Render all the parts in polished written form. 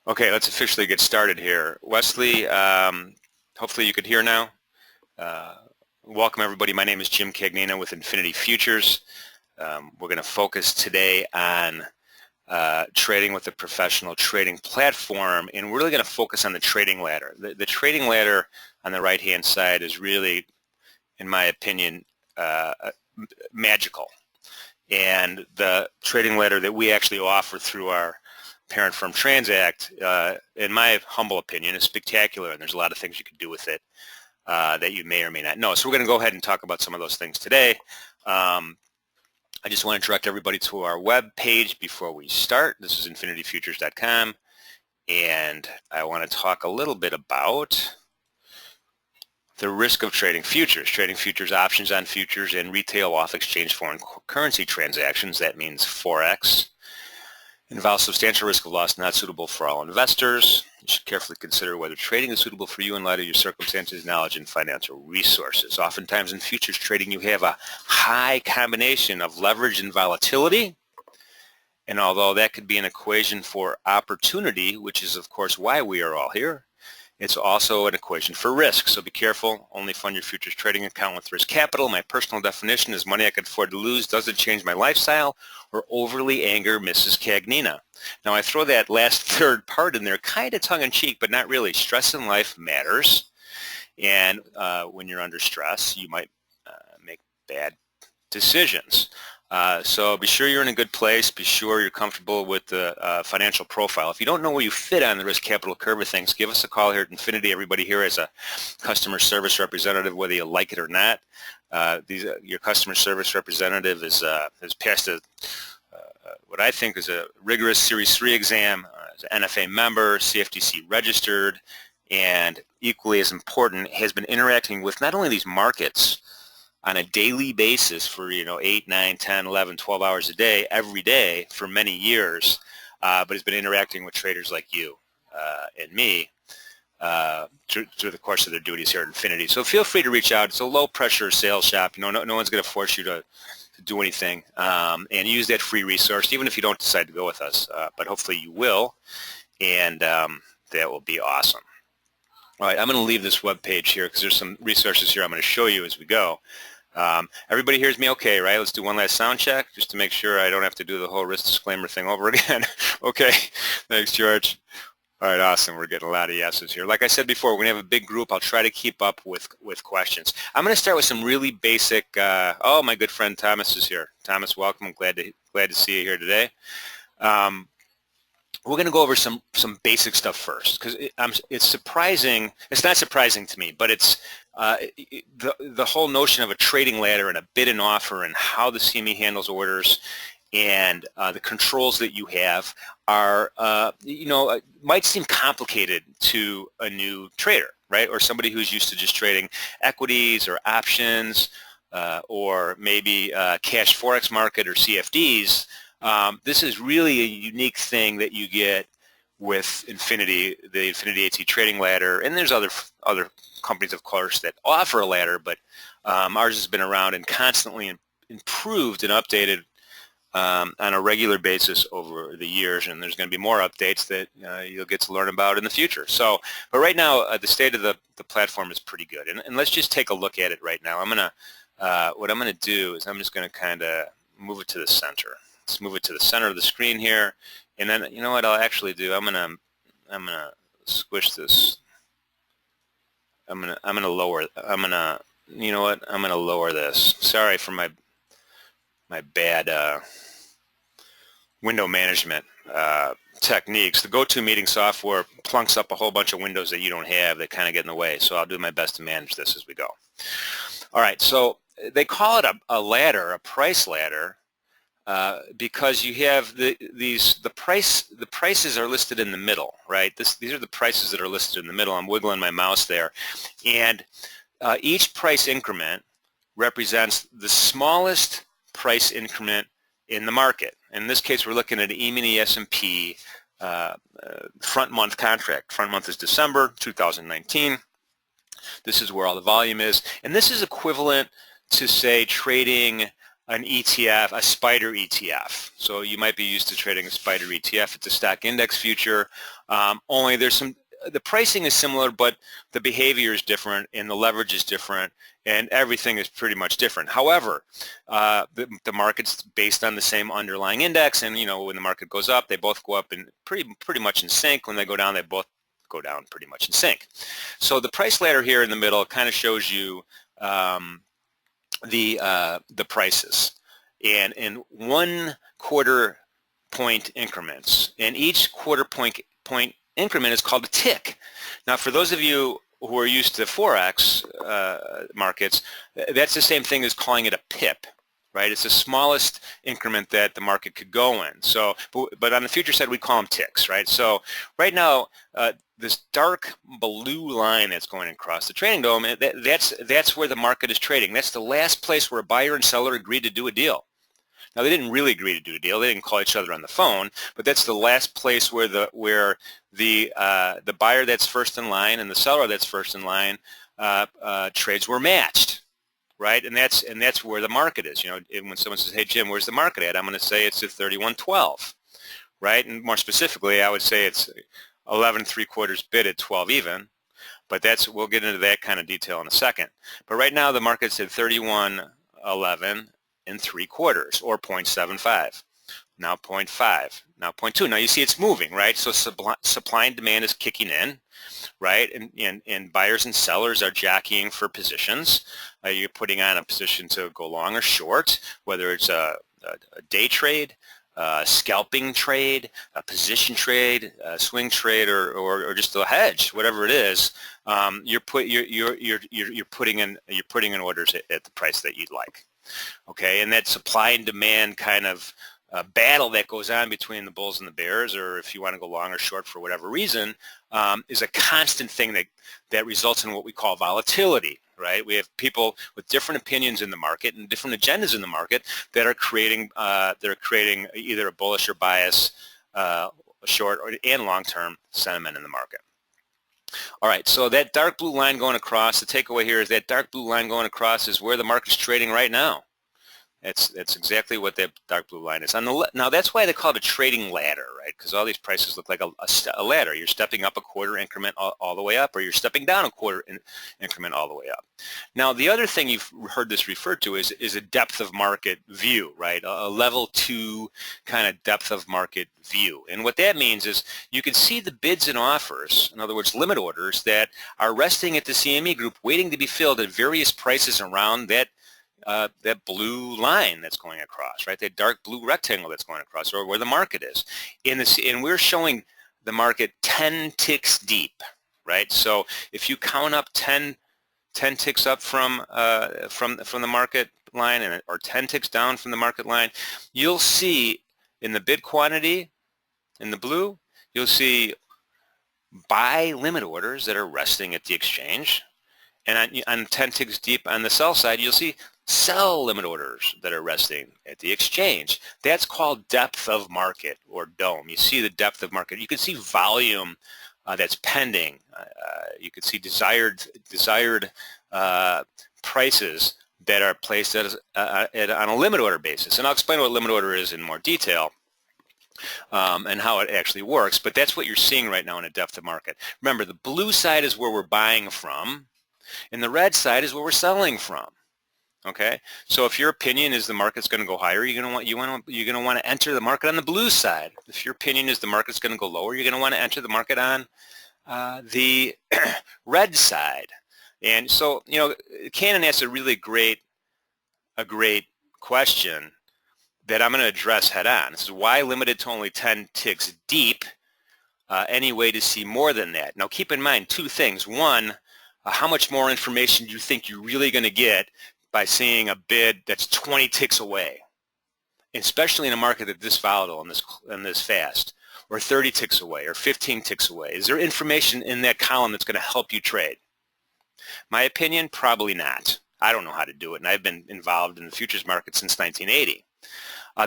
Okay, let's officially get started here. Wesley, hopefully you could hear now. Welcome everybody. My name is Jim Cagnina with Infinity Futures. We're going to focus today on trading with a professional trading platform, and we're really going to focus on the trading ladder. The trading ladder on the right-hand side is really, in my opinion, magical. And the trading ladder that we actually offer through our parent firm Transact, in my humble opinion, is spectacular, and there's a lot of things you can do with it that you may or may not know. So we're going to go ahead and talk about some of those things today. I just want to direct everybody to our web page before we start. This is infinityfutures.com, and I want to talk a little bit about the risk of trading futures options on futures, and retail off-exchange foreign currency transactions. That means Forex. Involves substantial risk of loss, not suitable for all investors. You should carefully consider whether trading is suitable for you in light of your circumstances, knowledge, and financial resources. Oftentimes in futures trading, you have a high combination of leverage and volatility. And although that could be an equation for opportunity, which is of course why we are all here, it's also an equation for risk. So be careful. Only fund your futures trading account with risk capital. My personal definition is money I can afford to lose, doesn't change my lifestyle, or overly anger Mrs. Cagnina. Now I throw that last third part in there kind of tongue-in-cheek, but not really. Stress in life matters. And when you're under stress, you might make bad decisions. So be sure you're in a good place. Be sure you're comfortable with the financial profile. If you don't know where you fit on the risk capital curve of things, give us a call here at Infinity. Everybody here is a customer service representative, whether you like it or not. Your customer service representative has passed what I think is a rigorous Series 3 exam, is an NFA member, CFTC registered, and equally as important, has been interacting with not only these markets on a daily basis for 8, 9, 10, 11, 12 hours a day, every day for many years, but has been interacting with traders like you and me through the course of their duties here at Infinity. So feel free to reach out. It's a low-pressure sales shop. No one's going to force you to do anything, and use that free resource, even if you don't decide to go with us. But hopefully you will, and that will be awesome. All right, I'm going to leave this web page here because there's some resources here I'm going to show you as we go. Everybody hears me okay, right? Let's do one last sound check just to make sure I don't have to do the whole risk disclaimer thing over again. Okay, thanks, George. All right, awesome. We're getting a lot of yeses here. Like I said before, we're going to have a big group. I'll try to keep up with questions. I'm going to start with some really basic, oh, my good friend Thomas is here. Thomas, welcome. I'm glad to see you here today. We're going to go over some basic stuff first because it's surprising. It's not surprising to me, but it's the whole notion of a trading ladder and a bid and offer and how the CME handles orders and the controls that you have are, might seem complicated to a new trader, right? Or somebody who's used to just trading equities or options or maybe cash forex market or CFDs. This is really a unique thing that you get with Infinity, the InfinityAT Trading Ladder, and there's other companies, of course, that offer a ladder, but ours has been around and constantly improved and updated on a regular basis over the years, and there's going to be more updates that you'll get to learn about in the future. So, but right now, the state of the platform is pretty good, and let's just take a look at it right now. What I'm gonna do is I'm just gonna kind of move it to the center. Let's move it to the center of the screen here, and then you know what I'll actually do? I'm gonna squish this. I'm gonna lower. You know what? I'm gonna lower this. Sorry for my bad window management techniques. The GoToMeeting software plunks up a whole bunch of windows that you don't have that kind of get in the way. So I'll do my best to manage this as we go. All right. So they call it a ladder, a price ladder. Because you have the prices are listed in the middle, right? These are the prices that are listed in the middle. I'm wiggling my mouse there, and each price increment represents the smallest price increment in the market. In this case, we're looking at an E-mini S&P front month contract. Front month is December 2019. This is where all the volume is, and this is equivalent to, say, trading an ETF, a spider ETF. So you might be used to trading a spider ETF. It's a stock index future. Only there's the pricing is similar, but the behavior is different and the leverage is different and everything is pretty much different. However, the market's based on the same underlying index, and when the market goes up, they both go up in pretty much in sync. When they go down, they both go down pretty much in sync. So the price ladder here in the middle kind of shows you the prices and in 1 quarter point increments, and each quarter point increment is called a tick. Now for those of you who are used to Forex markets, that's the same thing as calling it a pip, right? It's the smallest increment that the market could go in. So but on the future side we call them ticks, right? So right now this dark blue line that's going across the trading dome, that's where the market is trading. That's the last place where a buyer and seller agreed to do a deal. Now they didn't really agree to do a deal. They didn't call each other on the phone, but that's the last place where the buyer that's first in line and the seller that's first in line trades were matched, right? And that's where the market is. When someone says, "Hey Jim, where's the market at?" I'm going to say it's at 31.12, right? And more specifically, I would say it's 11 3/4 bid at 12 even. But we'll get into that kind of detail in a second. But right now the market's at 31.11 3/4 or 0.75. Now 0.5. Now 0.2. Now you see it's moving, right? So supply and demand is kicking in, right? And buyers and sellers are jockeying for positions. You're putting on a position to go long or short, whether it's a day trade, scalping trade, a position trade, a swing trade, or just a hedge, whatever it is. You're putting in orders at the price that you'd like. Okay, and that supply and demand kind of battle that goes on between the bulls and the bears, or if you want to go long or short for whatever reason, is a constant thing that results in what we call volatility, right? We have people with different opinions in the market and different agendas in the market that are creating either a bullish or bias, short and long-term sentiment in the market. All right, so that dark blue line going across, the takeaway here is that dark blue line going across is where the market's trading right now. That's exactly what that dark blue line is. Now that's why they call it a trading ladder, right? Because all these prices look like a ladder. You're stepping up a quarter increment all the way up, or you're stepping down a quarter increment all the way up. Now the other thing you've heard this referred to is a depth of market view, right? A level 2 kind of depth of market view. And what that means is you can see the bids and offers, in other words limit orders, that are resting at the CME group waiting to be filled at various prices around that blue line that's going across, right? That dark blue rectangle that's going across, or where the market is. And we're showing the market 10 ticks deep, right? So if you count up 10 ticks up from the market line, or 10 ticks down from the market line, you'll see in the bid quantity in the blue, you'll see buy limit orders that are resting at the exchange, and on 10 ticks deep on the sell side, you'll see sell limit orders that are resting at the exchange. That's called depth of market, or dome. You see the depth of market. You can see volume that's pending. You can see desired prices that are placed on a limit order basis. And I'll explain what limit order is in more detail and how it actually works. But that's what you're seeing right now in a depth of market. Remember, the blue side is where we're buying from, and the red side is where we're selling from. Okay, so if your opinion is the market's going to go higher, you're going to want to enter the market on the blue side. If your opinion is the market's going to go lower, you're going to want to enter the market on the red side. And so, Cannon asked a really great question that I'm going to address head on. This is why limited to only 10 ticks deep. Any way to see more than that? Now, keep in mind two things. One, how much more information do you think you're really going to get by seeing a bid that's 20 ticks away, especially in a market that's this volatile and this fast, or 30 ticks away, or 15 ticks away? Is there information in that column that's going to help you trade? My opinion, probably not. I don't know how to do it, and I've been involved in the futures market since 1980.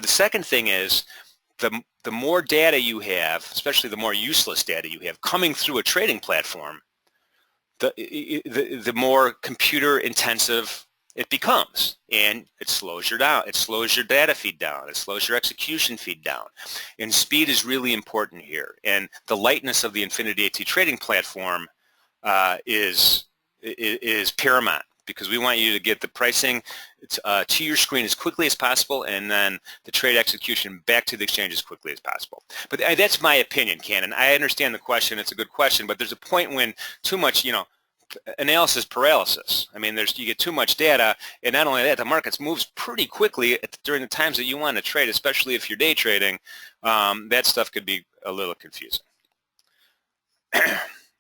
The second thing is the more data you have, especially the more useless data you have coming through a trading platform, the more computer intensive it becomes, and it slows your down. It slows your data feed down. It slows your execution feed down. And speed is really important here. And the lightness of the InfinityAT trading platform is paramount, because we want you to get the pricing to your screen as quickly as possible, and then the trade execution back to the exchange as quickly as possible. But that's my opinion, Cannon. I understand the question. It's a good question, but there's a point when too much, analysis paralysis. I mean, you get too much data, and not only that, the markets moves pretty quickly during the times that you want to trade, especially if you're day trading. That stuff could be a little confusing.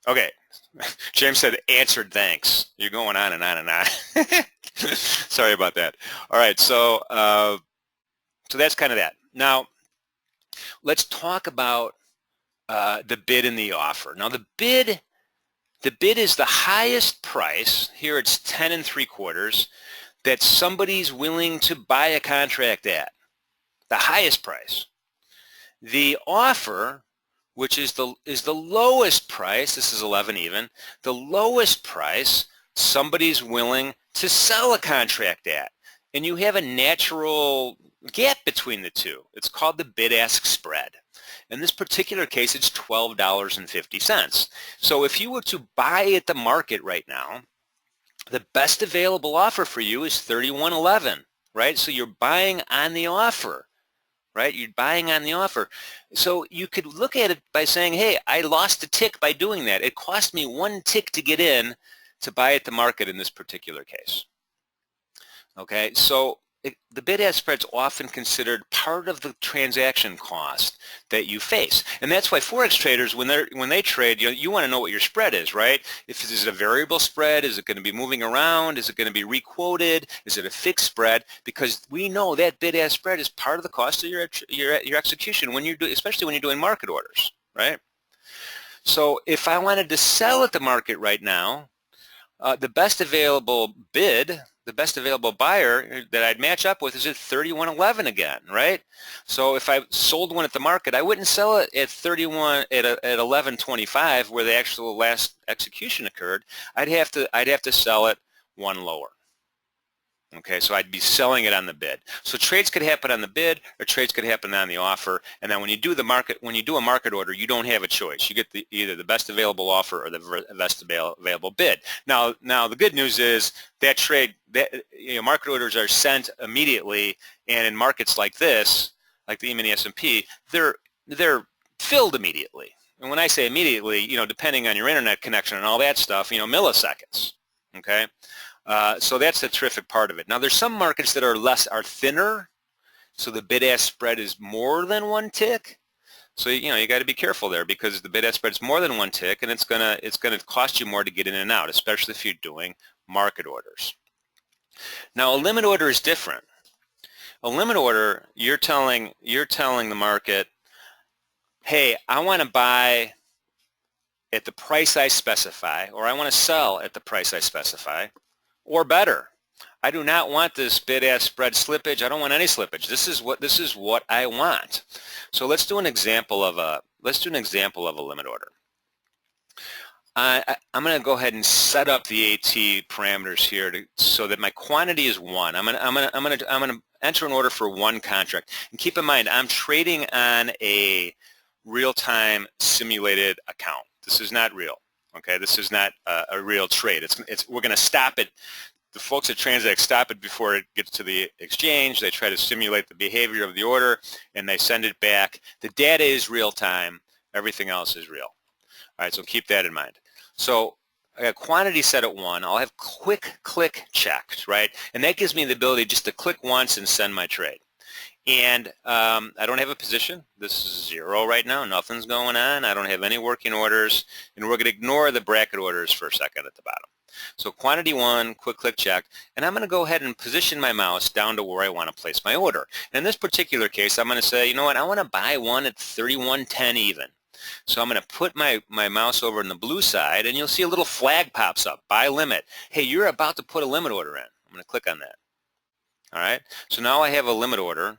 Okay, James said, answered, thanks. You're going on and on and on. Sorry about that. All right, so that's kind of that. Now, let's talk about the bid and the offer. Now, the bid is the highest price. Here it's 10 3/4 that somebody's willing to buy a contract at. The highest price. The offer, which is the lowest price, this is 11 even, the lowest price somebody's willing to sell a contract at. And you have a natural gap between the two. It's called the Bidask Spread. In this particular case, it's $12.50. So if you were to buy at the market right now, the best available offer for you is $31.11, right? So you're buying on the offer, right? You're buying on the offer. So you could look at it by saying, hey, I lost a tick by doing that. It cost me 1 tick to get in to buy at the market in this particular case. Okay, so the bid-ask spread is often considered part of the transaction cost that you face, and that's why forex traders, when they trade, you want to know what your spread is, right? Is it a variable spread? Is it going to be moving around? Is it going to be requoted? Is it a fixed spread? Because we know that bid-ask spread is part of the cost of your execution when especially when you're doing market orders, right? So if I wanted to sell at the market right now, the best available bid, the best available buyer that I'd match up with is at $31.11 again, right? So if I sold one at the market, I wouldn't sell it at $11.25 where the actual last execution occurred. I'd have to sell it one lower. Okay, so I'd be selling it on the bid. So trades could happen on the bid, or trades could happen on the offer. And then when you do a market order, you don't have a choice. You get either the best available offer or the best available bid. Now the good news is that market orders are sent immediately, and in markets like this, like the E-mini S&P, they're filled immediately. And when I say immediately, depending on your internet connection and all that stuff, milliseconds. Okay. So that's the terrific part of it. Now, there's some markets that are thinner, so the bid-ask spread is more than 1 tick. So you got to be careful there, because the bid-ask spread is more than 1 tick, and it's gonna cost you more to get in and out, especially if you're doing market orders. Now, a limit order is different. A limit order, you're telling the market, hey, I want to buy at the price I specify, or I want to sell at the price I specify, or better. I do not want this bid-ask spread slippage. I don't want any slippage. This is what I want. So let's do an example of a limit order. I'm going to go ahead and set up the AT parameters here so that my quantity is 1. I'm going to enter an order for 1 contract. And keep in mind, I'm trading on a real-time simulated account. This is not real. Okay, this is not a real trade. We're going to stop it. The folks at Transact stop it before it gets to the exchange. They try to simulate the behavior of the order, and they send it back. The data is real time. Everything else is real. All right, so keep that in mind. So I got quantity set at 1. I'll have quick click checked, right? And that gives me the ability just to click once and send my trade. And I don't have a position. This is 0 right now. Nothing's going on. I don't have any working orders. And we're going to ignore the bracket orders for a second at the bottom. So quantity 1, quick click check. And I'm going to go ahead and position my mouse down to where I want to place my order. And in this particular case, I'm going to say, you know what, I want to buy one at 31.10 even. So I'm going to put my mouse over in the blue side, and you'll see a little flag pops up, buy limit. Hey, you're about to put a limit order in. I'm going to click on that. All right. So now I have a limit order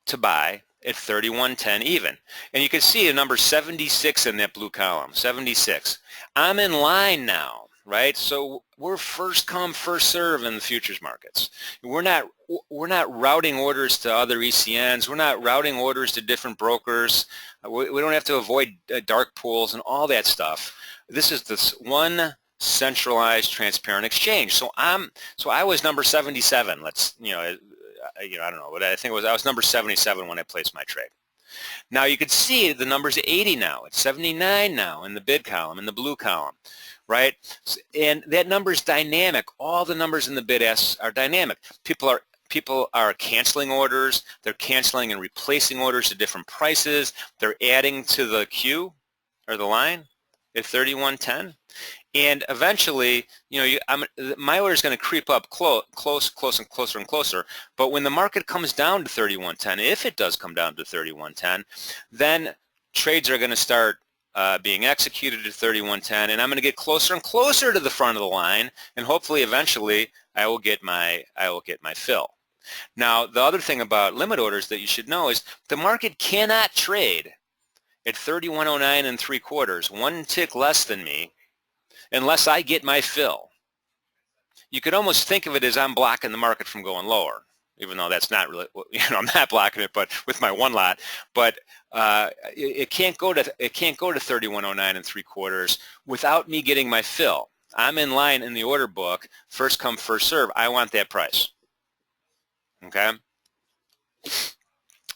to buy at 31.10 even. And you can see a number 76 in that blue column, 76. I'm in line now. right? So we're first come, first serve in the futures markets. We're not routing orders to other ECNs. We're not routing orders to different brokers. We don't have to avoid dark pools and all that stuff. This is this one centralized, transparent exchange. So I was number 77. I don't know what I think it was. I was number 77 when I placed my trade. Now you can see the number's 80 now. It's 79 now in the bid column, in the blue column, right? And that number's dynamic. All the numbers in the bid asks are dynamic. People are canceling orders. They're canceling and replacing orders at different prices. They're adding to the queue or the line at 31.10. And eventually, my order is going to creep up close and closer. But when the market comes down to 31.10, if it does come down to 31.10, then trades are going to start being executed at 31.10, and I'm going to get closer and closer to the front of the line, and hopefully, eventually, I will get my fill. Now, the other thing about limit orders that you should know is the market cannot trade at 31.09 3/4, one tick less than me, unless I get my fill. You could almost think of it as I'm blocking the market from going lower, even though that's not really, I'm not blocking it, but with my one lot. But it can't go to 31.09 3/4 without me getting my fill. I'm in line in the order book, first come, first serve. I want that price. Okay.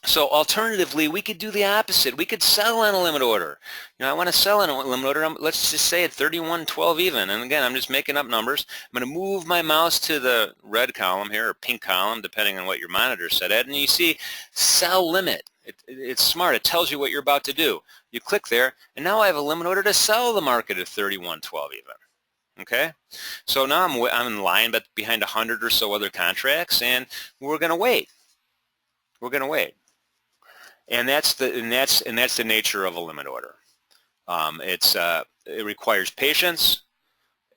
So alternatively, we could do the opposite. We could sell on a limit order. I want to sell on a limit order. Let's just say at 31.12 even. And again, I'm just making up numbers. I'm going to move my mouse to the red column here, or pink column, depending on what your monitor's set at. And you see sell limit. It's smart. It tells you what you're about to do. You click there, and now I have a limit order to sell the market at 31.12 even. Okay? So now I'm in line, but behind 100 or so other contracts, and we're going to wait. We're going to wait. And that's the nature of a limit order. It requires patience,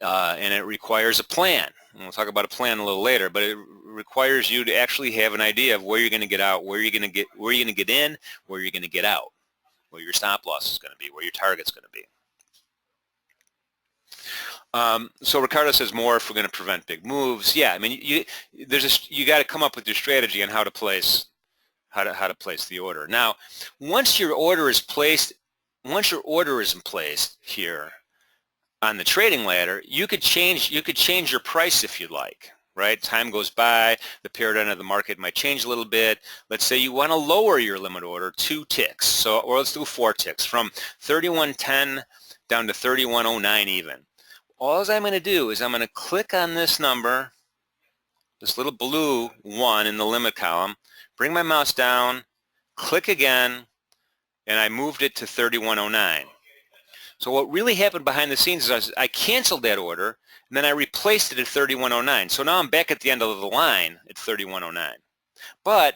and it requires a plan. And we'll talk about a plan a little later, but it requires you to actually have an idea of where you're going to get out, where you're going to get in, where you're going to get out, where your stop loss is going to be, where your target's going to be. So Ricardo says more if we're going to prevent big moves. Yeah, I mean you got to come up with your strategy on how to place the order. Now, once your order is in place here on the trading ladder, you could change your price if you'd like, right? Time goes by, the period end of the market might change a little bit. Let's say you want to lower your limit order 2 ticks, or let's do 4 ticks, from 31.10 down to 31.09 even. All I'm going to do is I'm going to click on this number, this little blue 1 in the limit column, bring my mouse down, click again, and I moved it to 31.09. So what really happened behind the scenes is I canceled that order, and then I replaced it at 31.09. So now I'm back at the end of the line at 31.09. But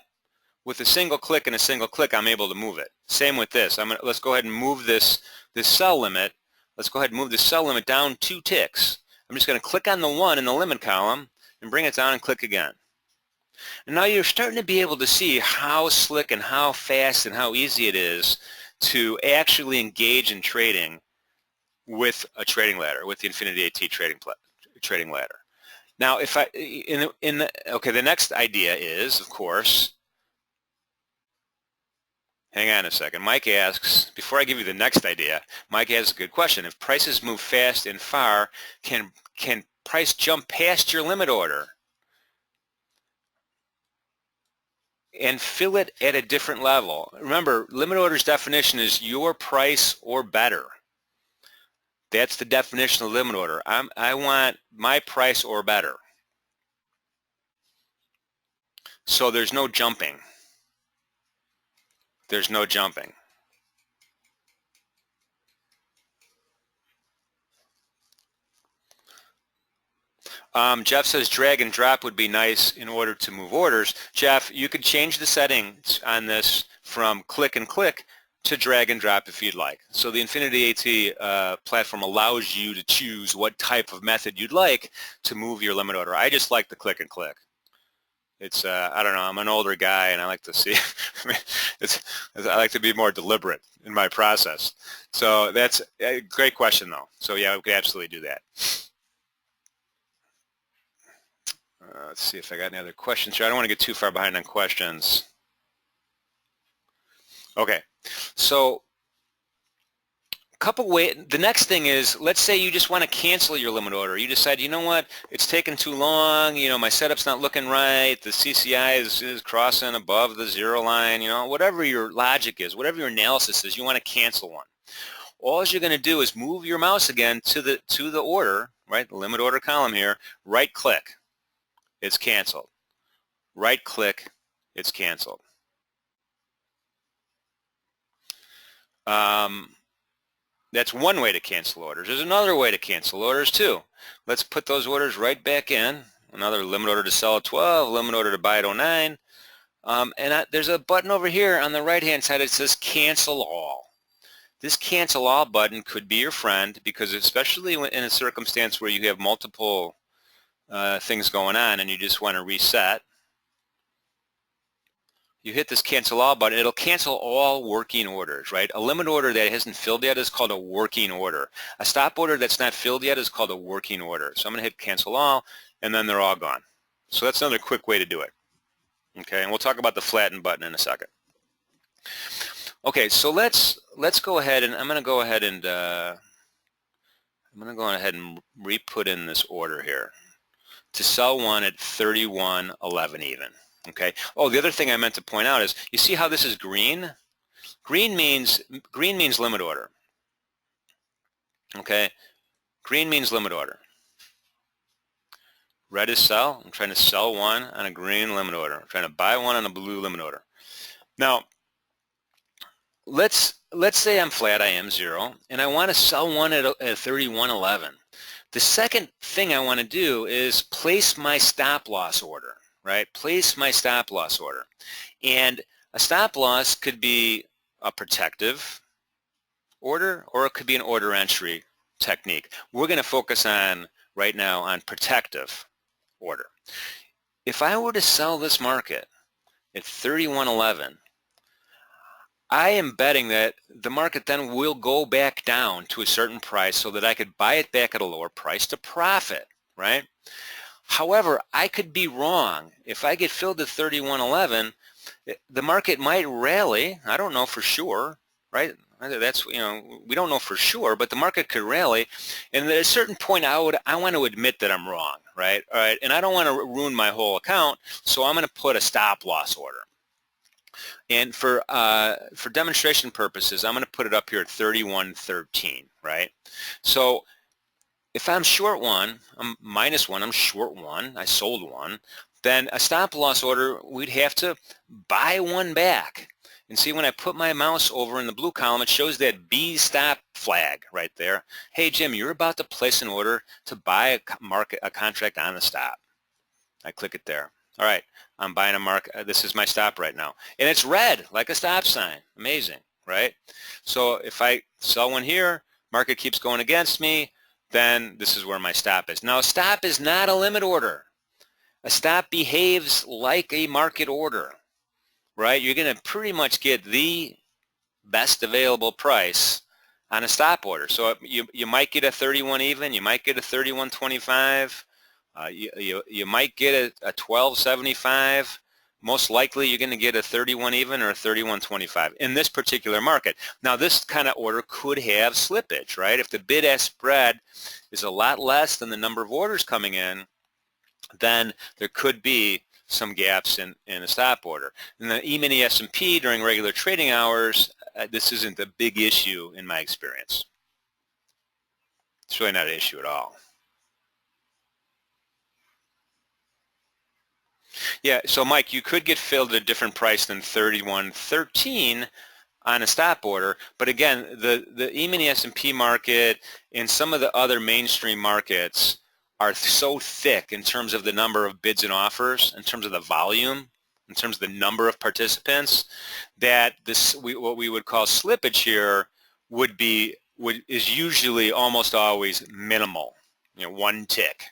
with a single click and a single click, I'm able to move it. Same with this. Let's go ahead and move this sell limit. Let's go ahead and move the sell limit down 2 ticks. I'm just going to click on the 1 in the limit column and bring it down and click again. And now you're starting to be able to see how slick and how fast and how easy it is to actually engage in trading with a trading ladder, with the InfinityAT trading ladder. Now, the next idea is, of course, hang on a second. Mike asks, before I give you the next idea, Mike asks a good question. If prices move fast and far, can price jump past your limit order and fill it at a different level? Remember, limit order's definition is your price or better. That's the definition of limit order. I want my price or better. So there's no jumping. There's no jumping. Jeff says drag and drop would be nice in order to move orders. Jeff, you could change the settings on this from click and click to drag and drop if you'd like. So the InfinityAT platform allows you to choose what type of method you'd like to move your limit order. I just like the click and click. It's I don't know, I'm an older guy and I like to see I like to be more deliberate in my process. So that's a great question though. So yeah, we could absolutely do that. Let's see if I got any other questions here. I don't want to get too far behind on questions. Okay, so the next thing is, let's say you just want to cancel your limit order. You decide, you know what, it's taking too long, you know, my setup's not looking right, the CCI is crossing above the zero line, you know, whatever your logic is, whatever your analysis is, you want to cancel one. All you're going to do is move your mouse again to the order, right, the limit order column here, right click, it's canceled. Right click, it's canceled. That's one way to cancel orders. There's another way to cancel orders too. Let's put those orders right back in. Another limit order to sell at 12, limit order to buy at 09. There's a button over here on the right-hand side that says Cancel All. This Cancel All button could be your friend, because especially in a circumstance where you have multiple things going on and you just want to reset, you hit this Cancel All button, it'll cancel all working orders, right? A limit order that hasn't filled yet is called a working order. A stop order that's not filled yet is called a working order. So I'm going to hit Cancel All, and then they're all gone. So that's another quick way to do it. Okay, and we'll talk about the Flatten button in a second. Okay, so let's go ahead, and I'm going to go ahead and re-put in this order here to sell one at 31.11 even. Okay. Oh, the other thing I meant to point out is, you see how this is green? Green means limit order. Okay. Green means limit order. Red is sell. I'm trying to sell one on a green limit order. I'm trying to buy one on a blue limit order. Now, let's say I'm flat, I am zero, and I want to sell one at 31.11. The second thing I want to do is place my stop loss order. Right? Place my stop loss order. And a stop loss could be a protective order, or it could be an order entry technique. We're going to focus on, right now, on protective order. If I were to sell this market at 31.11, I am betting that the market then will go back down to a certain price so that I could buy it back at a lower price to profit, right? However, I could be wrong. If I get filled at 31.11, the market might rally. I don't know for sure, right? That's, you know, we don't know for sure, but the market could rally. And at a certain point, I want to admit that I'm wrong, right? All right, and I don't want to ruin my whole account, so I'm going to put a stop loss order. And for demonstration purposes, I'm going to put it up here at 31.13, right? So if I'm short one, I'm minus one, I'm short one, I sold one, then a stop loss order, we'd have to buy one back. And see, when I put my mouse over in the blue column, it shows that B stop flag right there. Hey, Jim, you're about to place an order to buy a contract on the stop. I click it there. All right, I'm buying a market. This is my stop right now. And it's red, like a stop sign. Amazing, right? So if I sell one here, market keeps going against me, then this is where my stop is. Now, a stop is not a limit order. A stop behaves like a market order, right? You're going to pretty much get the best available price on a stop order. So you might get a 31 even, you might get a 31.25, you might get a 12.75. Most likely you're going to get a 31 even or a 31.25 in this particular market. Now, this kind of order could have slippage, right? If the bid-ask spread is a lot less than the number of orders coming in, then there could be some gaps in a stop order. In the E-mini S&P during regular trading hours, this isn't a big issue in my experience. It's really not an issue at all. Yeah, so Mike, you could get filled at a different price than 31.13 on a stop order, but again, the E-mini S&P market and some of the other mainstream markets are so thick in terms of the number of bids and offers, in terms of the volume, in terms of the number of participants, that what we would call slippage here is usually almost always minimal, you know, one tick.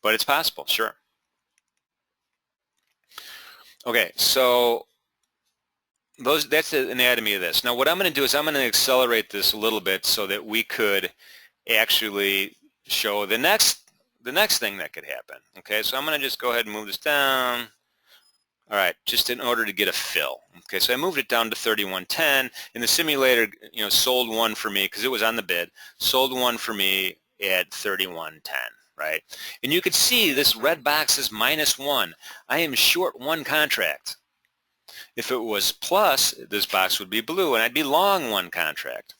But it's possible, sure. Okay, so that's the anatomy of this. Now what I'm going to do is I'm going to accelerate this a little bit so that we could actually show the next the next thing that could happen. Okay, so I'm going to just go ahead and move this down. All right, just in order to get a fill. Okay, so I moved it down to 31.10, and the simulator, sold one for me because it was on the bid. Sold one for me at 31.10, right? And you could see this red box is -1. I am short one contract. If it was plus, this box would be blue, and I'd be long one contract.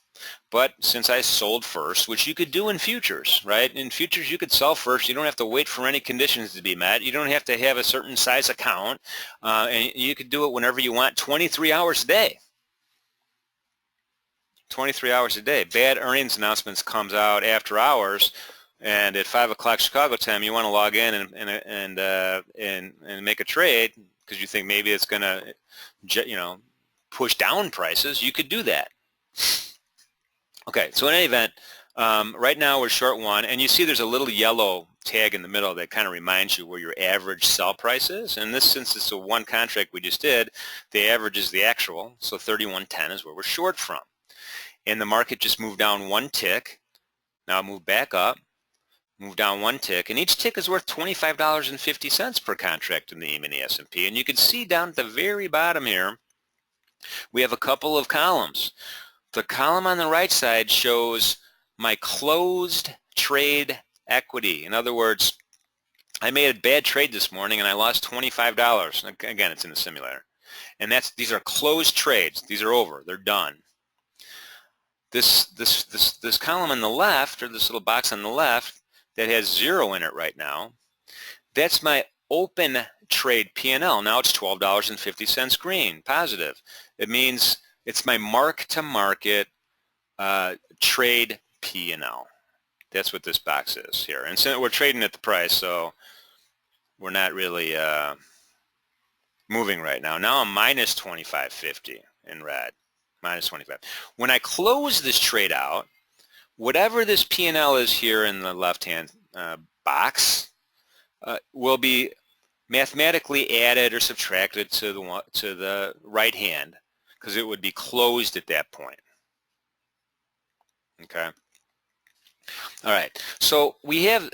But since I sold first, which you could do in futures, right? In futures, you could sell first. You don't have to wait for any conditions to be met. You don't have to have a certain size account. And you could do it whenever you want, 23 hours a day. 23 hours a day. Bad earnings announcements comes out after hours, and at 5 o'clock Chicago time, you want to log in and make a trade because you think maybe it's going to, push down prices. You could do that. Okay, so in any event, right now we're short one, and you see there's a little yellow tag in the middle that kind of reminds you where your average sell price is. And this, since it's a one contract we just did, the average is the actual, so 31.10 is where we're short from. And the market just moved down one tick. Now move back up, move down one tick, and each tick is worth $25.50 per contract in the E-mini S&P. And you can see down at the very bottom here, we have a couple of columns. The column on the right side shows my closed trade equity. In other words, I made a bad trade this morning and I lost $25. Again, it's in the simulator. And these are closed trades. These are over. They're done. This column on the left, or this little box on the left that has 0 in it right now, that's my open trade P&L. Now it's $12.50 green, positive. It means it's my mark-to-market trade P&L. That's what this box is here. And so we're trading at the price, so we're not really moving right now. Now I'm minus 25.50 in red, minus 25. When I close this trade out, whatever this P&L is here in the left-hand box will be mathematically added or subtracted to the right hand, because it would be closed at that point. Okay. All right. So we have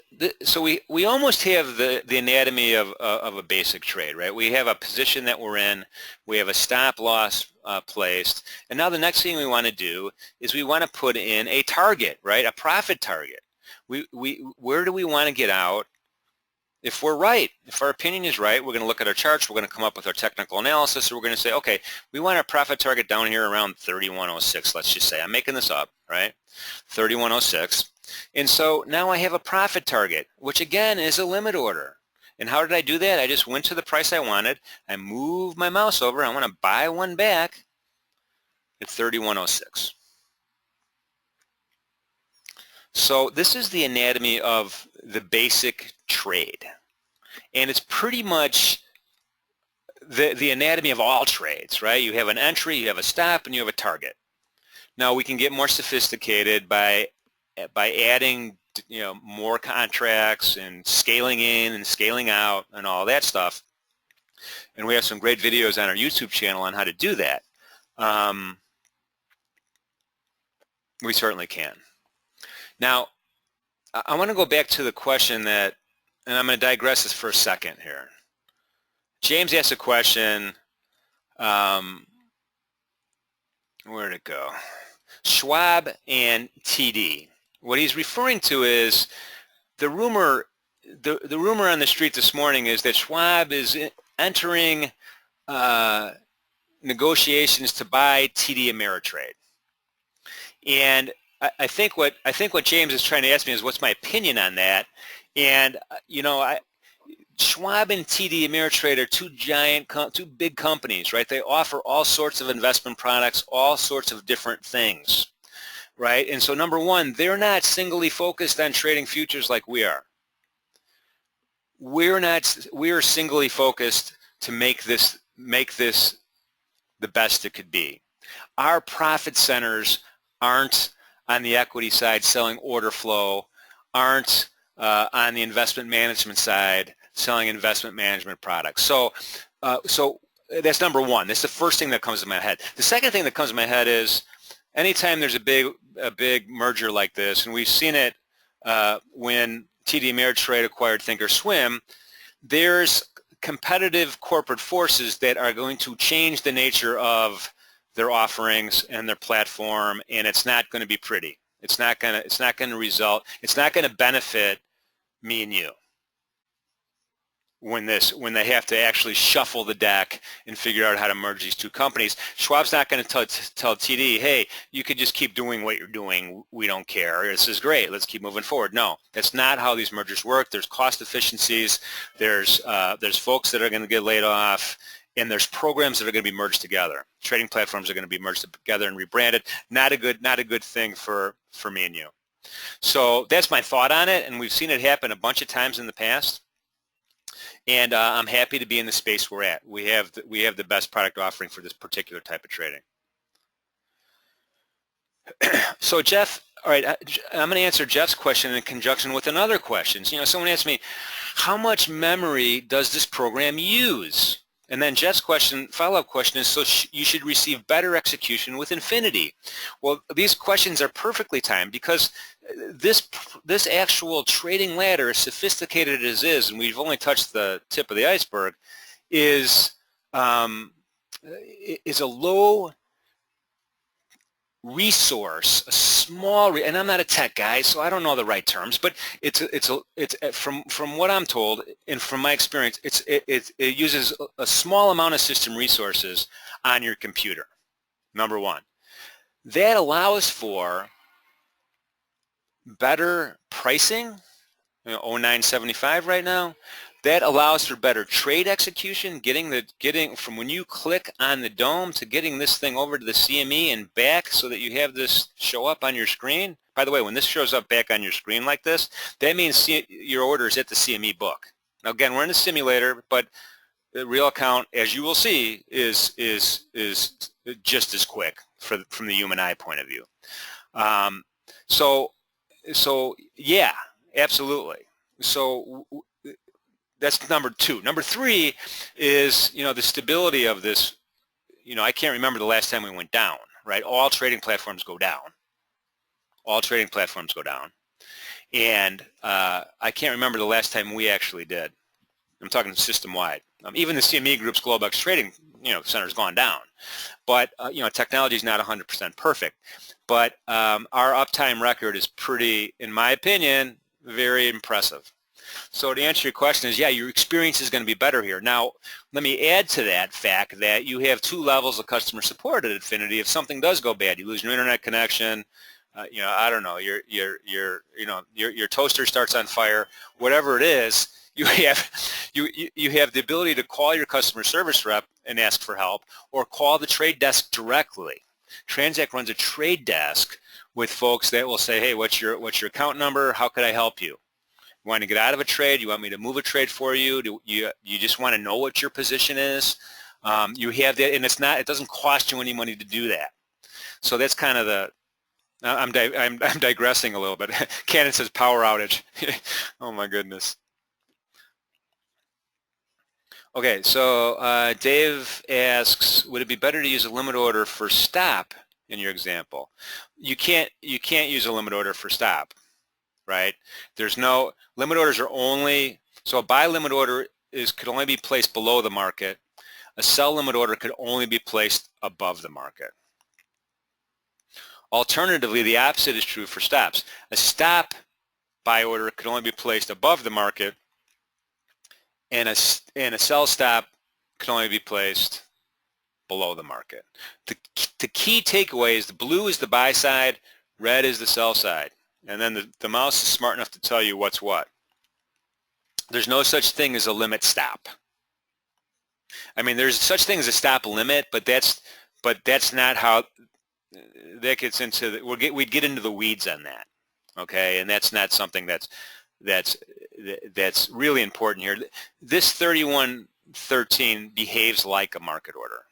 we almost have the anatomy of a basic trade, right? We have a position that we're in. We have a stop loss placed, and now the next thing we want to do is we want to put in a target, right? A profit target. Where do we want to get out? If we're right, if our opinion is right, we're going to look at our charts, we're going to come up with our technical analysis, and we're going to say, okay, we want our profit target down here around 31.06, let's just say. I'm making this up, right? 31.06. And so now I have a profit target, which again is a limit order. And how did I do that? I just went to the price I wanted. I moved my mouse over. I want to buy one back at 31.06. So this is the anatomy of the basic trade. And it's pretty much the anatomy of all trades, right? You have an entry, you have a stop, and you have a target. Now we can get more sophisticated by adding more contracts and scaling in and scaling out and all that stuff. And we have some great videos on our YouTube channel on how to do that. We certainly can. Now, I want to go back to the question that, and I'm going to digress this for a second here. James asked a question, where'd it go? Schwab and TD. What he's referring to is the rumor on the street this morning is that Schwab is entering negotiations to buy TD Ameritrade. And I think what James is trying to ask me is what's my opinion on that. And Schwab and TD Ameritrade are two big companies, right? They offer all sorts of investment products, all sorts of different things, right? And so number one, they're not singly focused on trading futures like we are. We are singly focused to make this the best it could be. Our profit centers aren't on the equity side selling order flow, aren't on the investment management side selling investment management products. So that's number one. That's the first thing that comes to my head. The second thing that comes to my head is anytime there's a big merger like this, and we've seen it when TD Ameritrade acquired Thinkorswim, there's competitive corporate forces that are going to change the nature of their offerings and their platform, and it's not going to be pretty. It's not going to benefit me and you when they have to actually shuffle the deck and figure out how to merge these two companies. Schwab's not going to tell TD, hey, you could just keep doing what you're doing. We don't care. This is great. Let's keep moving forward. No, that's not how these mergers work. There's cost efficiencies. There's folks that are going to get laid off, and there's programs that are going to be merged together. Trading platforms are going to be merged together and rebranded. Not a good thing for me and you. So that's my thought on it, and we've seen it happen a bunch of times in the past. And I'm happy to be in the space we're at. We have the best product offering for this particular type of trading. So Jeff, all right, I'm going to answer Jeff's question in conjunction with another question. So, someone asked me, how much memory does this program use? And then Jeff's follow-up question is, so you should receive better execution with Infinity. Well, these questions are perfectly timed because this actual trading ladder, as sophisticated as it is, and we've only touched the tip of the iceberg, is a low resource, a small, and I'm not a tech guy, so I don't know the right terms, but it's from what I'm told and from my experience, it uses a small amount of system resources on your computer. Number one, that allows for better pricing. 0975 right now. That allows for better trade execution, getting from when you click on the dome to getting this thing over to the CME and back so that you have this show up on your screen. By the way, when this shows up back on your screen like this, that means your order is at the CME book. Now again, we're in the simulator, but the real account, as you will see, is just as quick from the human eye point of view. So yeah, absolutely. So that's number two. Number three is, the stability of this. I can't remember the last time we went down, right? All trading platforms go down. All trading platforms go down. And I can't remember the last time we actually did. I'm talking system-wide. Even the CME Group's Globex Trading, center's gone down. But, technology is not 100% perfect. But our uptime record is pretty, in my opinion, very impressive. So to answer your question is, yeah, your experience is going to be better here. Now, let me add to that fact that you have two levels of customer support at Infinity. If something does go bad, you lose your internet connection, I don't know, your toaster starts on fire, whatever it is, you have the ability to call your customer service rep and ask for help, or call the trade desk directly. Transact runs a trade desk with folks that will say, hey, what's your account number? How could I help you? You want to get out of a trade? You want me to move a trade for you? You just want to know what your position is? You have that, and it doesn't cost you any money to do that. So that's kind of the. I'm digressing a little bit. Cannon says power outage. Oh my goodness. Okay, so Dave asks, would it be better to use a limit order for stop in your example? You can't use a limit order for stop. Right? There's no limit orders are only, so a buy limit order could only be placed below the market. A sell limit order could only be placed above the market. Alternatively, the opposite is true for stops. A stop buy order could only be placed above the market, and a sell stop can only be placed below the market. The key takeaway is the blue is the buy side, red is the sell side. And then the mouse is smart enough to tell you what's what. There's no such thing as a limit stop. I mean, there's such thing as a stop limit, but that's not how that gets into. We'd get into the weeds on that, okay? And that's not something that's really important here. This 3113 behaves like a market order.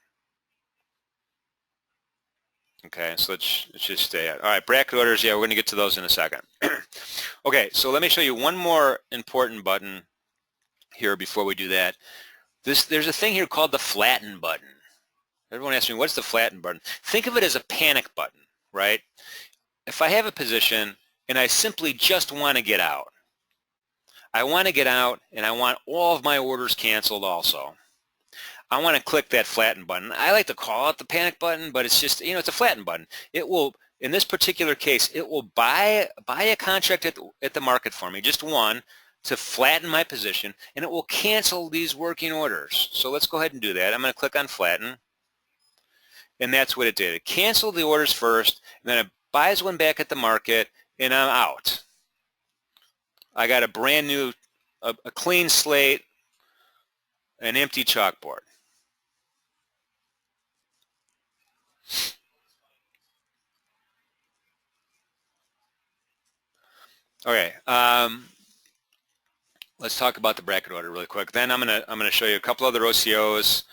Okay, so let's just stay at. All right, bracket orders, yeah, we're going to get to those in a second. Okay, so let me show you one more important button here before we do that. There's a thing here called the Flatten Button. Everyone asks me, what's the Flatten Button? Think of it as a panic button, right? If I have a position and I simply just want to get out, I want to get out and I want all of my orders canceled also. I want to click that flatten button. I like to call it the panic button, but it's just, it's a flatten button. It will, in this particular case, it will buy a contract at the market for me, just one, to flatten my position, and it will cancel these working orders. So let's go ahead and do that. I'm going to click on flatten, and that's what it did. It canceled the orders first, and then it buys one back at the market, and I'm out. I got a brand new, a clean slate, an empty chalkboard. Okay, let's talk about the bracket order really quick. Then I'm gonna show you a couple other OCOs.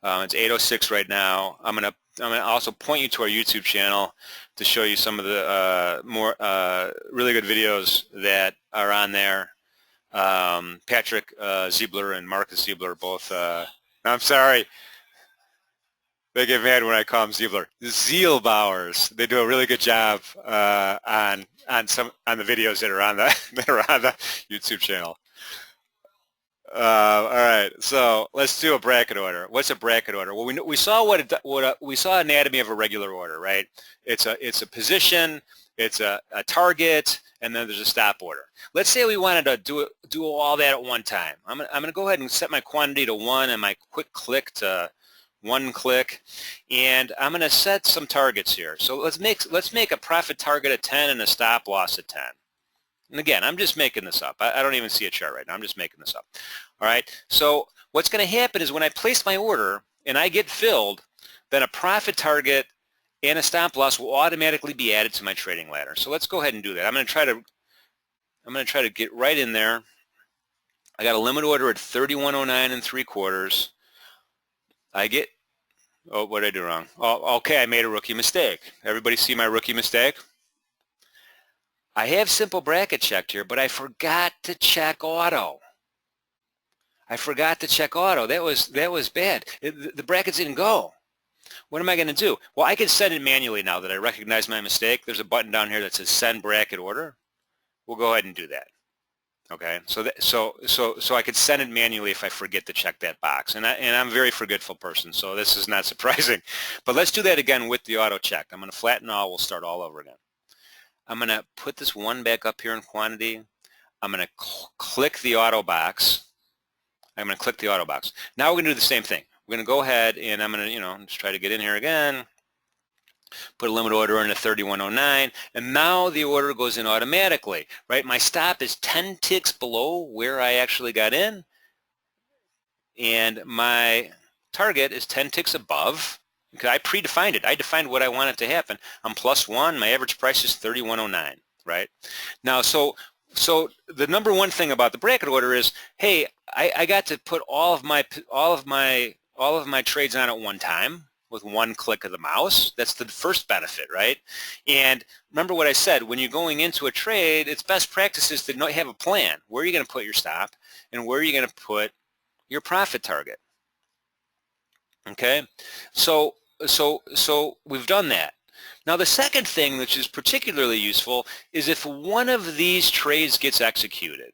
It's 8:06 right now. I'm gonna also point you to our YouTube channel to show you some of the more really good videos that are on there. Patrick Ziebler and Marcus Ziebler both. I'm sorry. They get mad when I call them Ziebler. Zielbauers. They do a really good job on the videos that are on the YouTube channel. All right, so let's do a bracket order. What's a bracket order? Well, we saw we saw anatomy of a regular order, right? It's a position, it's a target, and then there's a stop order. Let's say we wanted to do all that at one time. I'm gonna go ahead and set my quantity to 1 and my quick click to 1 click, and I'm going to set some targets here. So let's make a profit target at 10 and a stop loss at 10. And again, I'm just making this up. I don't even see a chart right now. I'm just making this up. All right. So what's going to happen is when I place my order and I get filled, then a profit target and a stop loss will automatically be added to my trading ladder. So let's go ahead and do that. I'm going to try to get right in there. I got a limit order at 31.09 3/4. I get, oh, what did I do wrong? Oh, okay, I made a rookie mistake. Everybody see my rookie mistake? I have simple bracket checked here, but I forgot to check auto. I forgot to check auto. That was bad. The brackets didn't go. What am I going to do? Well, I can send it manually now that I recognize my mistake. There's a button down here that says send bracket order. We'll go ahead and do that. Okay, so I could send it manually if I forget to check that box, and I'm a very forgetful person, so this is not surprising. But let's do that again with the auto check. I'm going to flatten all. We'll start all over again. I'm going to put this 1 back up here in quantity. I'm going to click the auto box. I'm going to click the auto box. Now we're going to do the same thing. We're going to go ahead and I'm going to just try to get in here again. Put a limit order in at 31.09, and now the order goes in automatically, right? My stop is 10 ticks below where I actually got in, and my target is 10 ticks above, because I predefined it. I defined what I wanted to happen. I'm +1. My average price is 31.09, right? Now, so the number one thing about the bracket order is, hey, I got to put all of my trades on at one time with 1 click of the mouse. That's the first benefit, right? And remember what I said, when you're going into a trade, it's best practices to have a plan. Where are you going to put your stop and where are you going to put your profit target? Okay, so we've done that. Now the second thing, which is particularly useful, is if one of these trades gets executed,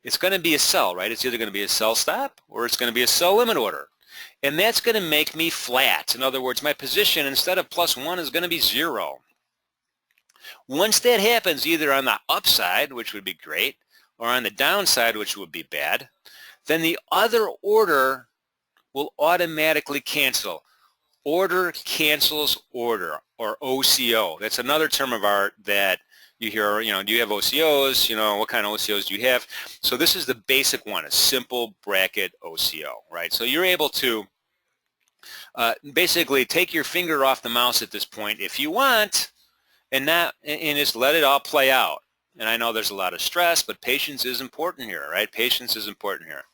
it's going to be a sell, right? It's either going to be a sell stop or it's going to be a sell limit order. And that's going to make me flat. In other words, my position instead of +1 is going to be 0. Once that happens, either on the upside, which would be great, or on the downside, which would be bad, then the other order will automatically cancel. Order cancels order, or OCO. That's another term of art that you hear, do you have OCOs? What kind of OCOs do you have? So this is the basic one, a simple bracket OCO, right? So you're able to basically take your finger off the mouse at this point if you want, and just let it all play out. And I know there's a lot of stress, but patience is important here, right? Patience is important here.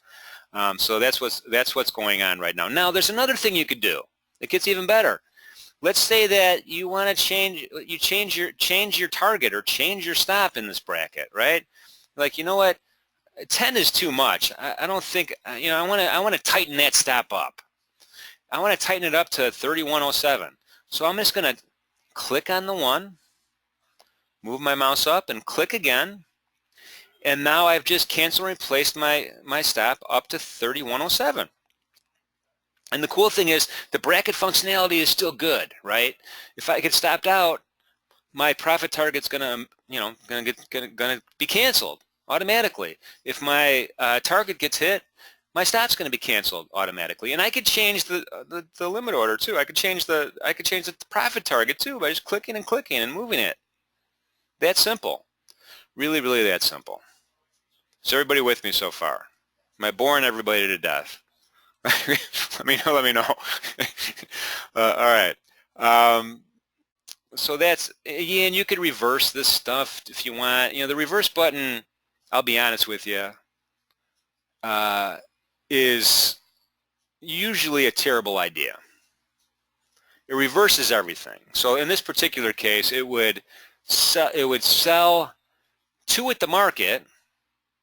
So that's what's going on right now. Now there's another thing you could do. It gets even better. Let's say that you want to change your target or change your stop in this bracket, right? Like, you know what? 10 is too much. I don't think, I want to tighten that stop up. I want to tighten it up to 31.07. So I'm just going to click on the 1, move my mouse up and click again. And now I've just canceled and replaced my stop up to 3107. And the cool thing is the bracket functionality is still good, right? If I get stopped out, my profit target's gonna be canceled automatically. If my target gets hit, my stop's gonna be canceled automatically. And I could change the limit order too. I could change the profit target too by just clicking and clicking and moving it. That simple. Really, really that simple. Is everybody with me so far? Am I boring everybody to death? Let me know. All right. So that's, again, you could reverse this stuff if you want. The reverse button, I'll be honest with you, is usually a terrible idea. It reverses everything. So in this particular case, it would sell 2 at the market.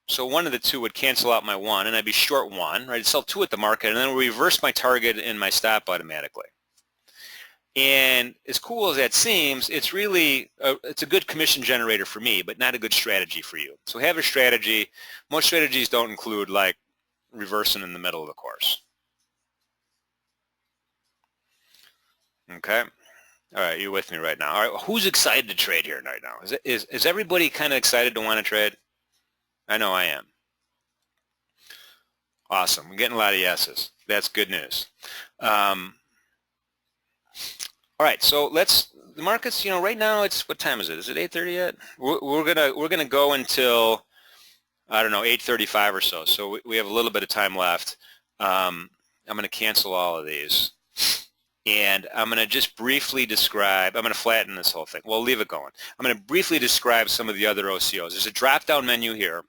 So one of the 2 would cancel out my 1, and I'd be short 1, right? It'd sell 2 at the market, and then it would reverse my target and my stop automatically. And as cool as that seems, it's really it's a good commission generator for me, but not a good strategy for you. So have a strategy. Most strategies don't include like reversing in the middle of the course. Okay. All right, you're with me right now. All right, who's excited to trade here right now? Is everybody kind of excited to want to trade? I know I am. Awesome. We're getting a lot of yeses. That's good news. All right, so the markets, right now what time is it? Is it 8:30 yet? We're gonna go until, I don't know, 8:35 or so. So we have a little bit of time left. I'm gonna cancel all of these. And I'm going to just briefly describe, I'm going to flatten this whole thing. Well, leave it going. I'm going to briefly describe some of the other OCOs. There's a drop-down menu here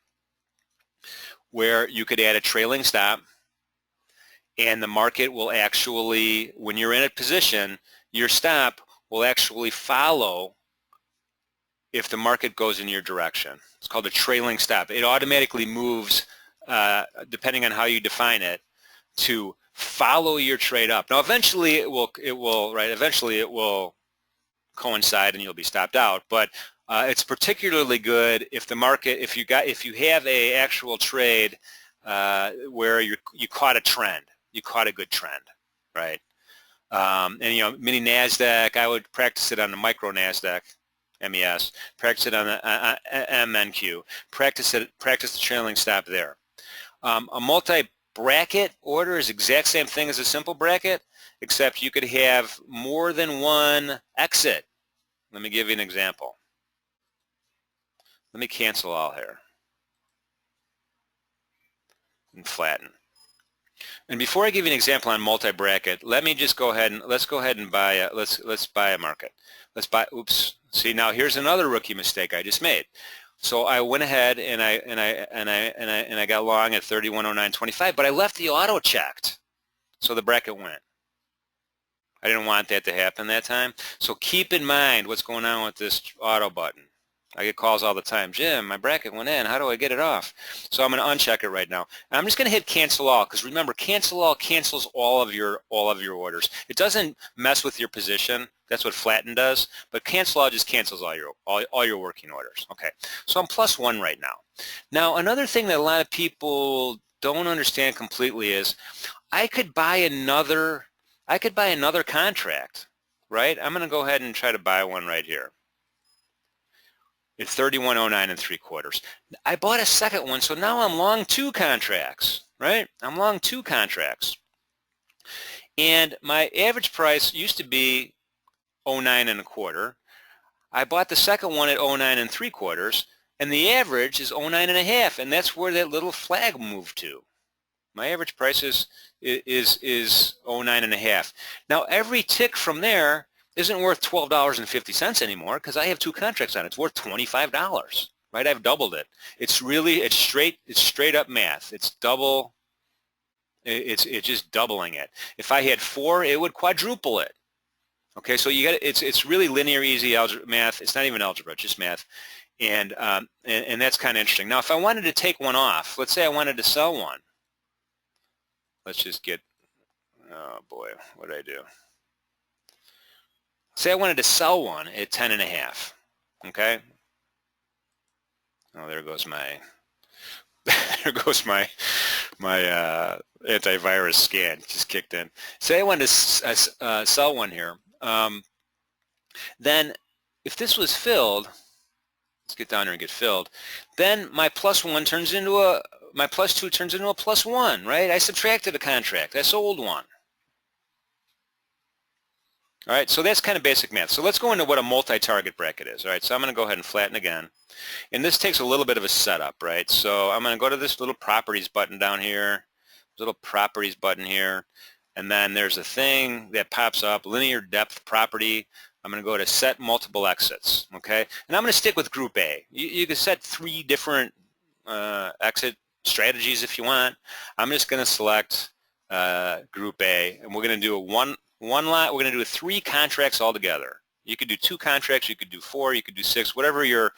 where you could add a trailing stop, and the market will actually, when you're in a position, your stop will actually follow if the market goes in your direction. It's called a trailing stop. It automatically moves, depending on how you define it, to follow your trade up. Now, eventually it will coincide and you'll be stopped out. But it's particularly good if the market, if you have a actual trade where you caught a trend, you caught a good trend, right? And mini Nasdaq, I would practice it on the micro Nasdaq, MES. Practice it on the MNQ. Practice the trailing stop there. A multi-bracket order is the exact same thing as a simple bracket, except you could have more than one exit. Let me give you an example. Let me cancel all here and flatten. And before I give you an example on multi-bracket, let me just go ahead and let's buy let's buy a market. Let's buy. Oops. See, now here's another rookie mistake I just made. So I went ahead and I got long at 3109.25, but I left the auto checked, so the bracket went. I didn't want that to happen that time. So keep in mind what's going on with this auto button. I get calls all the time. Jim, my bracket went in. How do I get it off? So I'm going to uncheck it right now. And I'm just going to hit cancel all, because remember, cancel all cancels all of your orders. It doesn't mess with your position. That's what flatten does. But cancel all just cancels all your working orders. Okay. So I'm +1 right now. Now another thing that a lot of people don't understand completely is I could buy another contract, right? I'm going to go ahead and try to buy one right here. It's 3109.75. I bought a second one, so now I'm long 2 contracts, right? I'm long 2 contracts. And my average price used to be 09.25. I bought the second one at 09.75, and the average is 09.5, and that's where that little flag moved to. My average price is 09.5. Now every tick from there isn't worth $12.50 anymore, because I have 2 contracts on it. It's worth $25, right? I've doubled it. It's straight up math. It's double. It's just doubling it. If I had 4, it would quadruple it. Okay, so you got it's really linear, easy math. It's not even algebra, it's just math, and that's kind of interesting. Now, if I wanted to take one off, let's say I wanted to sell one. Let's just get. Oh boy, what did I do? Say I wanted to sell one at 10.5. Okay. Oh, there goes my There goes my antivirus scan just kicked in. Say I wanted to sell one here. Then if this was filled, let's get down here and get filled, then my +1 turns into my +2 turns into a +1, right? I subtracted a contract. I sold one. All right, so that's kind of basic math. So let's go into what a multi-target bracket is. All right, so I'm going to go ahead and flatten again. And this takes a little bit of a setup, right? So I'm going to go to this little properties button down here, little properties button here, and then there's a thing that pops up, linear depth property. I'm going to go to set multiple exits, okay? And I'm going to stick with group A. You can set 3 different exit strategies if you want. I'm just going to select group A, and we're going to do a one lot. We're going to do 3 contracts altogether. You could do 2 contracts, you could do 4, you could do 6, whatever your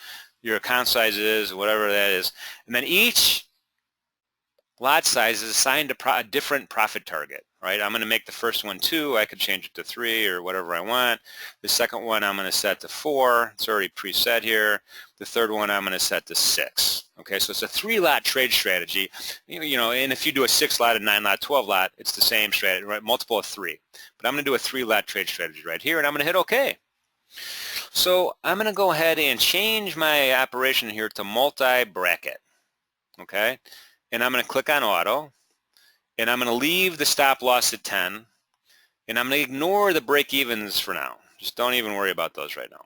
account size is, whatever that is. And then each lot size is assigned a different profit target, right? I'm going to make the first one 2. I could change it to 3 or whatever I want. The second one I'm going to set to 4. It's already preset here. The third one I'm going to set to 6. Okay, so it's a 3-lot trade strategy. You know, and if you do a 6-lot, a 9-lot, 12-lot, it's the same strategy, right? Multiple of 3. But I'm going to do a 3-lot trade strategy right here, and I'm going to hit OK. So I'm going to go ahead and change my operation here to multi-bracket, okay? And I'm going to click on auto, and I'm going to leave the stop loss at 10, and I'm going to ignore the break-evens for now. Just don't even worry about those right now.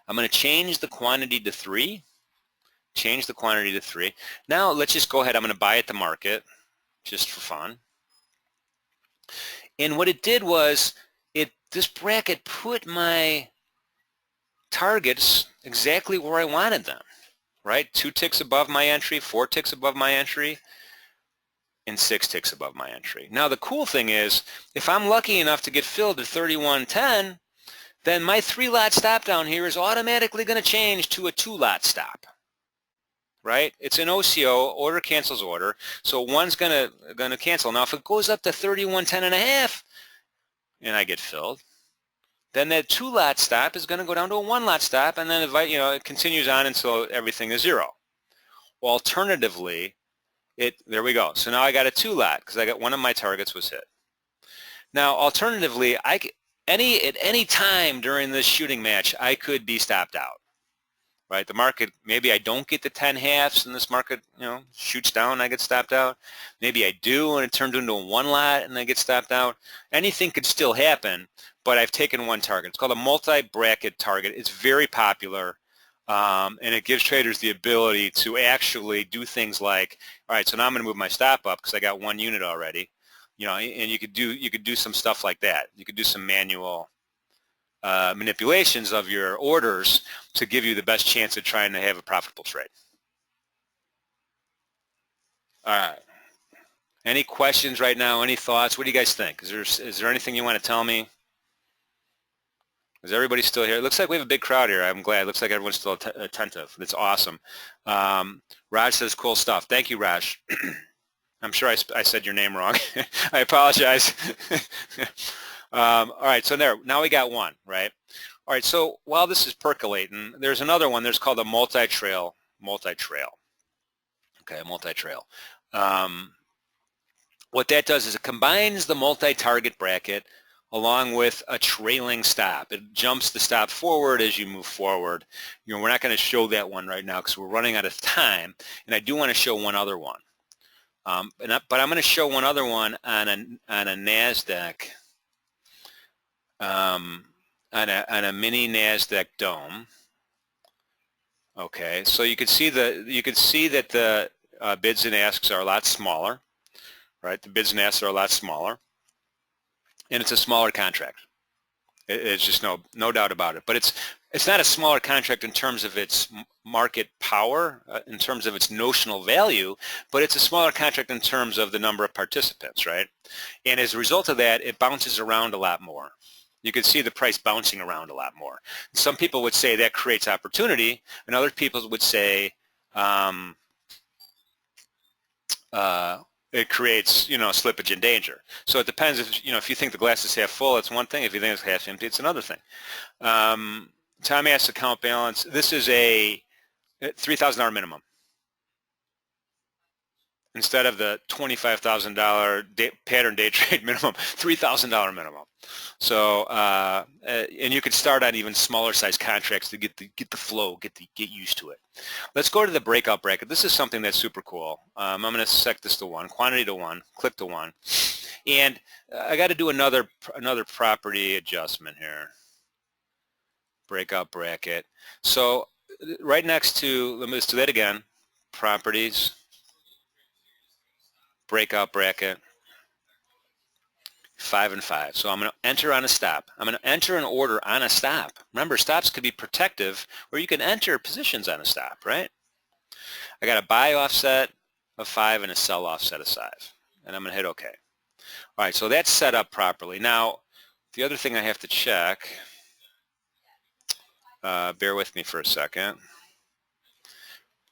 I'm going to change the quantity to 3. Change the quantity to 3. Now let's just go ahead. I'm going to buy at the market just for fun. And what it did was this bracket put my targets exactly where I wanted them, right? 2 ticks above my entry, 4 ticks above my entry, and 6 ticks above my entry. Now the cool thing is, if I'm lucky enough to get filled at 31.10, then my 3-lot stop down here is automatically going to change to a 2-lot stop, right? It's an OCO, order cancels order, so one's going to cancel. Now if it goes up to 31.10.5 and I get filled, then that 2-lot stop is going to go down to a 1-lot stop, and then it continues on until everything is 0. Well, alternatively, there we go. So now I got a 2-lot because I got one of my targets was hit. Now, alternatively, at any time during this shooting match, I could be stopped out. Right, the market, maybe I don't get the 10 halves and this market, shoots down and I get stopped out. Maybe I do and it turns into a 1-lot and I get stopped out. Anything could still happen, but I've taken one target. It's called a multi-bracket target. It's very popular, and it gives traders the ability to actually do things like, all right, so now I'm going to move my stop up because I got 1 unit already, and you could do some stuff like that. You could do some manual manipulations of your orders to give you the best chance of trying to have a profitable trade. All right. Any questions right now? Any thoughts? What do you guys think? Is there anything you want to tell me? Is everybody still here? It looks like we have a big crowd here. I'm glad. It looks like everyone's still attentive. That's awesome. Raj says cool stuff. Thank you, Raj. I'm sure I said your name wrong. I apologize. All right, so now we got one, right? All right, so while this is percolating, there's another one. There's called a multi-trail. Okay, multi-trail. What that does is it combines the multi-target bracket along with a trailing stop. It jumps the stop forward as you move forward. We're not going to show that one right now because we're running out of time, and I do want to show one other one. But I'm going to show one other one on a NASDAQ. On a mini NASDAQ dome. Okay, so you can see that the bids and asks are a lot smaller, right? The bids and asks are a lot smaller, and it's a smaller contract. It's just no doubt about it. But it's not a smaller contract in terms of its market power, in terms of its notional value, but it's a smaller contract in terms of the number of participants, right? And as a result of that, it bounces around a lot more. You can see the price bouncing around a lot more. Some people would say that creates opportunity, and other people would say it creates, slippage and danger. So it depends. If you think the glass is half full, it's one thing. If you think it's half empty, it's another thing. Tom asks account balance. This is a $3,000 minimum. instead of the $25,000 pattern day trade minimum, $3,000 minimum. So and you could start on even smaller size contracts to get the flow, get used to it. Let's go to the breakout bracket. This is something that's super cool. I'm going to set this to 1, quantity to 1, click to 1, and I got to do another property adjustment here. Breakout bracket. So right next to, let me just do that again. Properties, breakout bracket. 5 and 5. So I'm going to enter on a stop. I'm going to enter an order on a stop. Remember, stops could be protective, or you can enter positions on a stop, right? I got a buy offset of 5 and a sell offset of 5. And I'm going to hit OK. All right, so that's set up properly. Now, the other thing I have to check, bear with me for a second.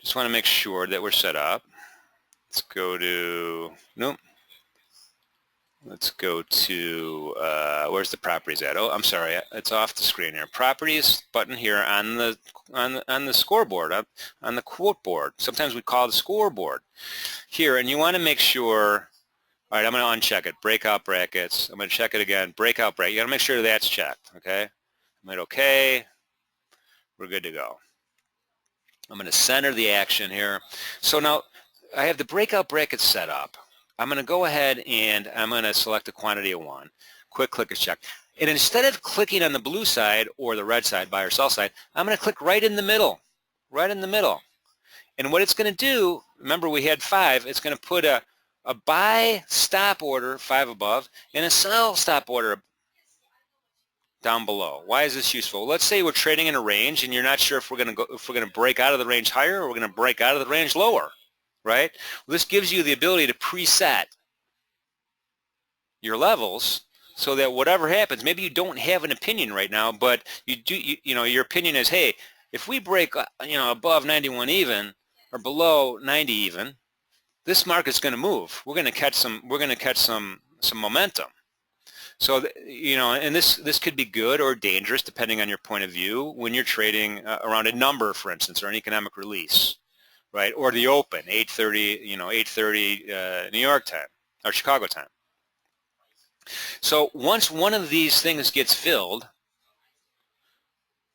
Just want to make sure that we're set up. Let's go to, nope. Let's go to, where's the properties at? Oh, I'm sorry, it's off the screen here. Properties button here on the scoreboard, on the quote board. Sometimes we call it the scoreboard. Here, and you want to make sure, all right, I'm going to uncheck it. Breakout brackets. I'm going to check it again. Breakout bracket. You got to make sure that's checked, okay? I'm going to OK. We're good to go. I'm going to center the action here. So now I have the breakout bracket set up. I'm going to go ahead and I'm going to select a quantity of 1. Quick click is checked. And instead of clicking on the blue side or the red side, buy or sell side, I'm going to click right in the middle, right in the middle. And what it's going to do, remember we had 5, it's going to put a buy stop order 5 above and a sell stop order down below. Why is this useful? Let's say we're trading in a range and you're not sure if we're going to break out of the range higher or we're going to break out of the range lower. Right? Well, this gives you the ability to preset your levels so that whatever happens, maybe you don't have an opinion right now, but you do. You know, your opinion is, hey, if we break, above 91 even or below 90 even, this market's going to move. We're going to catch some. We're going to catch some momentum. So and this could be good or dangerous depending on your point of view when you're trading around a number, for instance, or an economic release. Right, or the open, 8:30, 8:30 New York time or Chicago time. So once one of these things gets filled,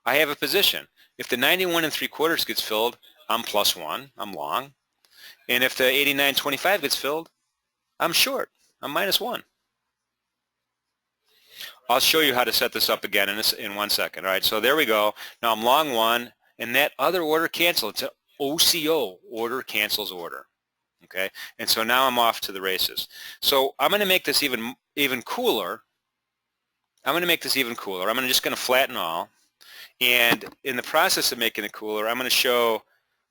I have a position. If the 91 3/4 gets filled, I'm +1, I'm long, and if the 89.25 gets filled, I'm short, I'm -1. I'll show you how to set this up again in 1 second. All right, so there we go. Now I'm long 1, and that other order canceled. It's OCO, order cancels order, okay? And so now I'm off to the races. So I'm going to make this even cooler. I'm going to just going to flatten all. And in the process of making it cooler, I'm going to show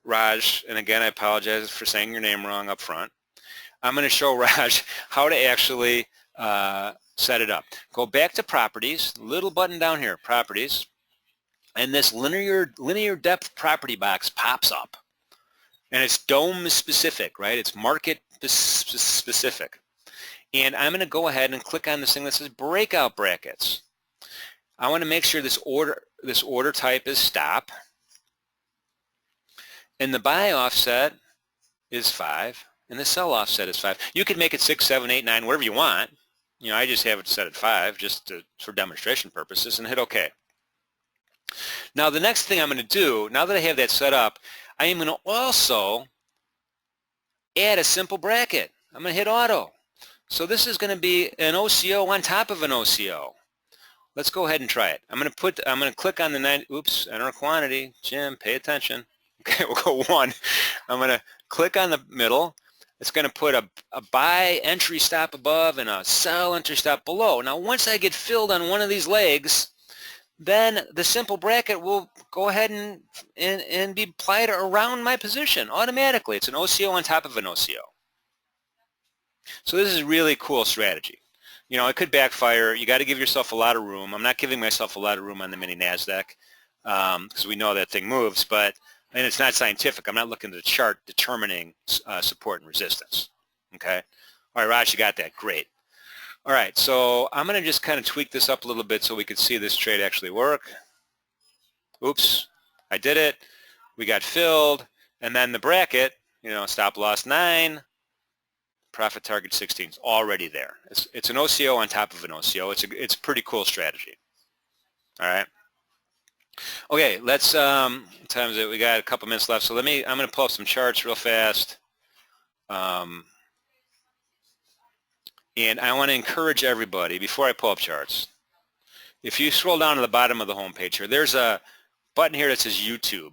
Raj, and again, I apologize for saying your name wrong up front. I'm going to show Raj how to actually set it up. Go back to properties, little button down here, properties. And this linear depth property box pops up. And it's dome specific, right? It's market specific. And I'm going to go ahead and click on this thing that says breakout brackets. I want to make sure this order type is stop. And the buy offset is 5. And the sell offset is 5. You can make it 6, 7, 8, 9, whatever you want. I just have it set at 5 just for demonstration purposes and hit OK. Now the next thing I'm going to do, now that I have that set up, I am going to also add a simple bracket. I'm going to hit auto. So this is going to be an OCO on top of an OCO. Let's go ahead and try it. I'm going to click on the enter a quantity. Jim, pay attention. Okay, we'll go 1. I'm going to click on the middle. It's going to put a buy entry stop above and a sell entry stop below. Now once I get filled on one of these legs, then the simple bracket will go ahead and be applied around my position automatically. It's an OCO on top of an OCO. So this is a really cool strategy. It could backfire. You got to give yourself a lot of room. I'm not giving myself a lot of room on the mini NASDAQ because we know that thing moves, and it's not scientific. I'm not looking at the chart determining support and resistance. Okay? All right, Raj, you got that. Great. All right, so I'm going to just kind of tweak this up a little bit so we can see this trade actually work. Oops, I did it. We got filled, and then the bracket, stop loss 9, profit target 16 is already there. It's an OCO on top of an OCO. It's a pretty cool strategy. All right. Okay, let's what time is it? We got a couple minutes left, so I'm going to pull up some charts real fast. And I want to encourage everybody before I pull up charts. If you scroll down to the bottom of the home page here, there's a button here that says YouTube.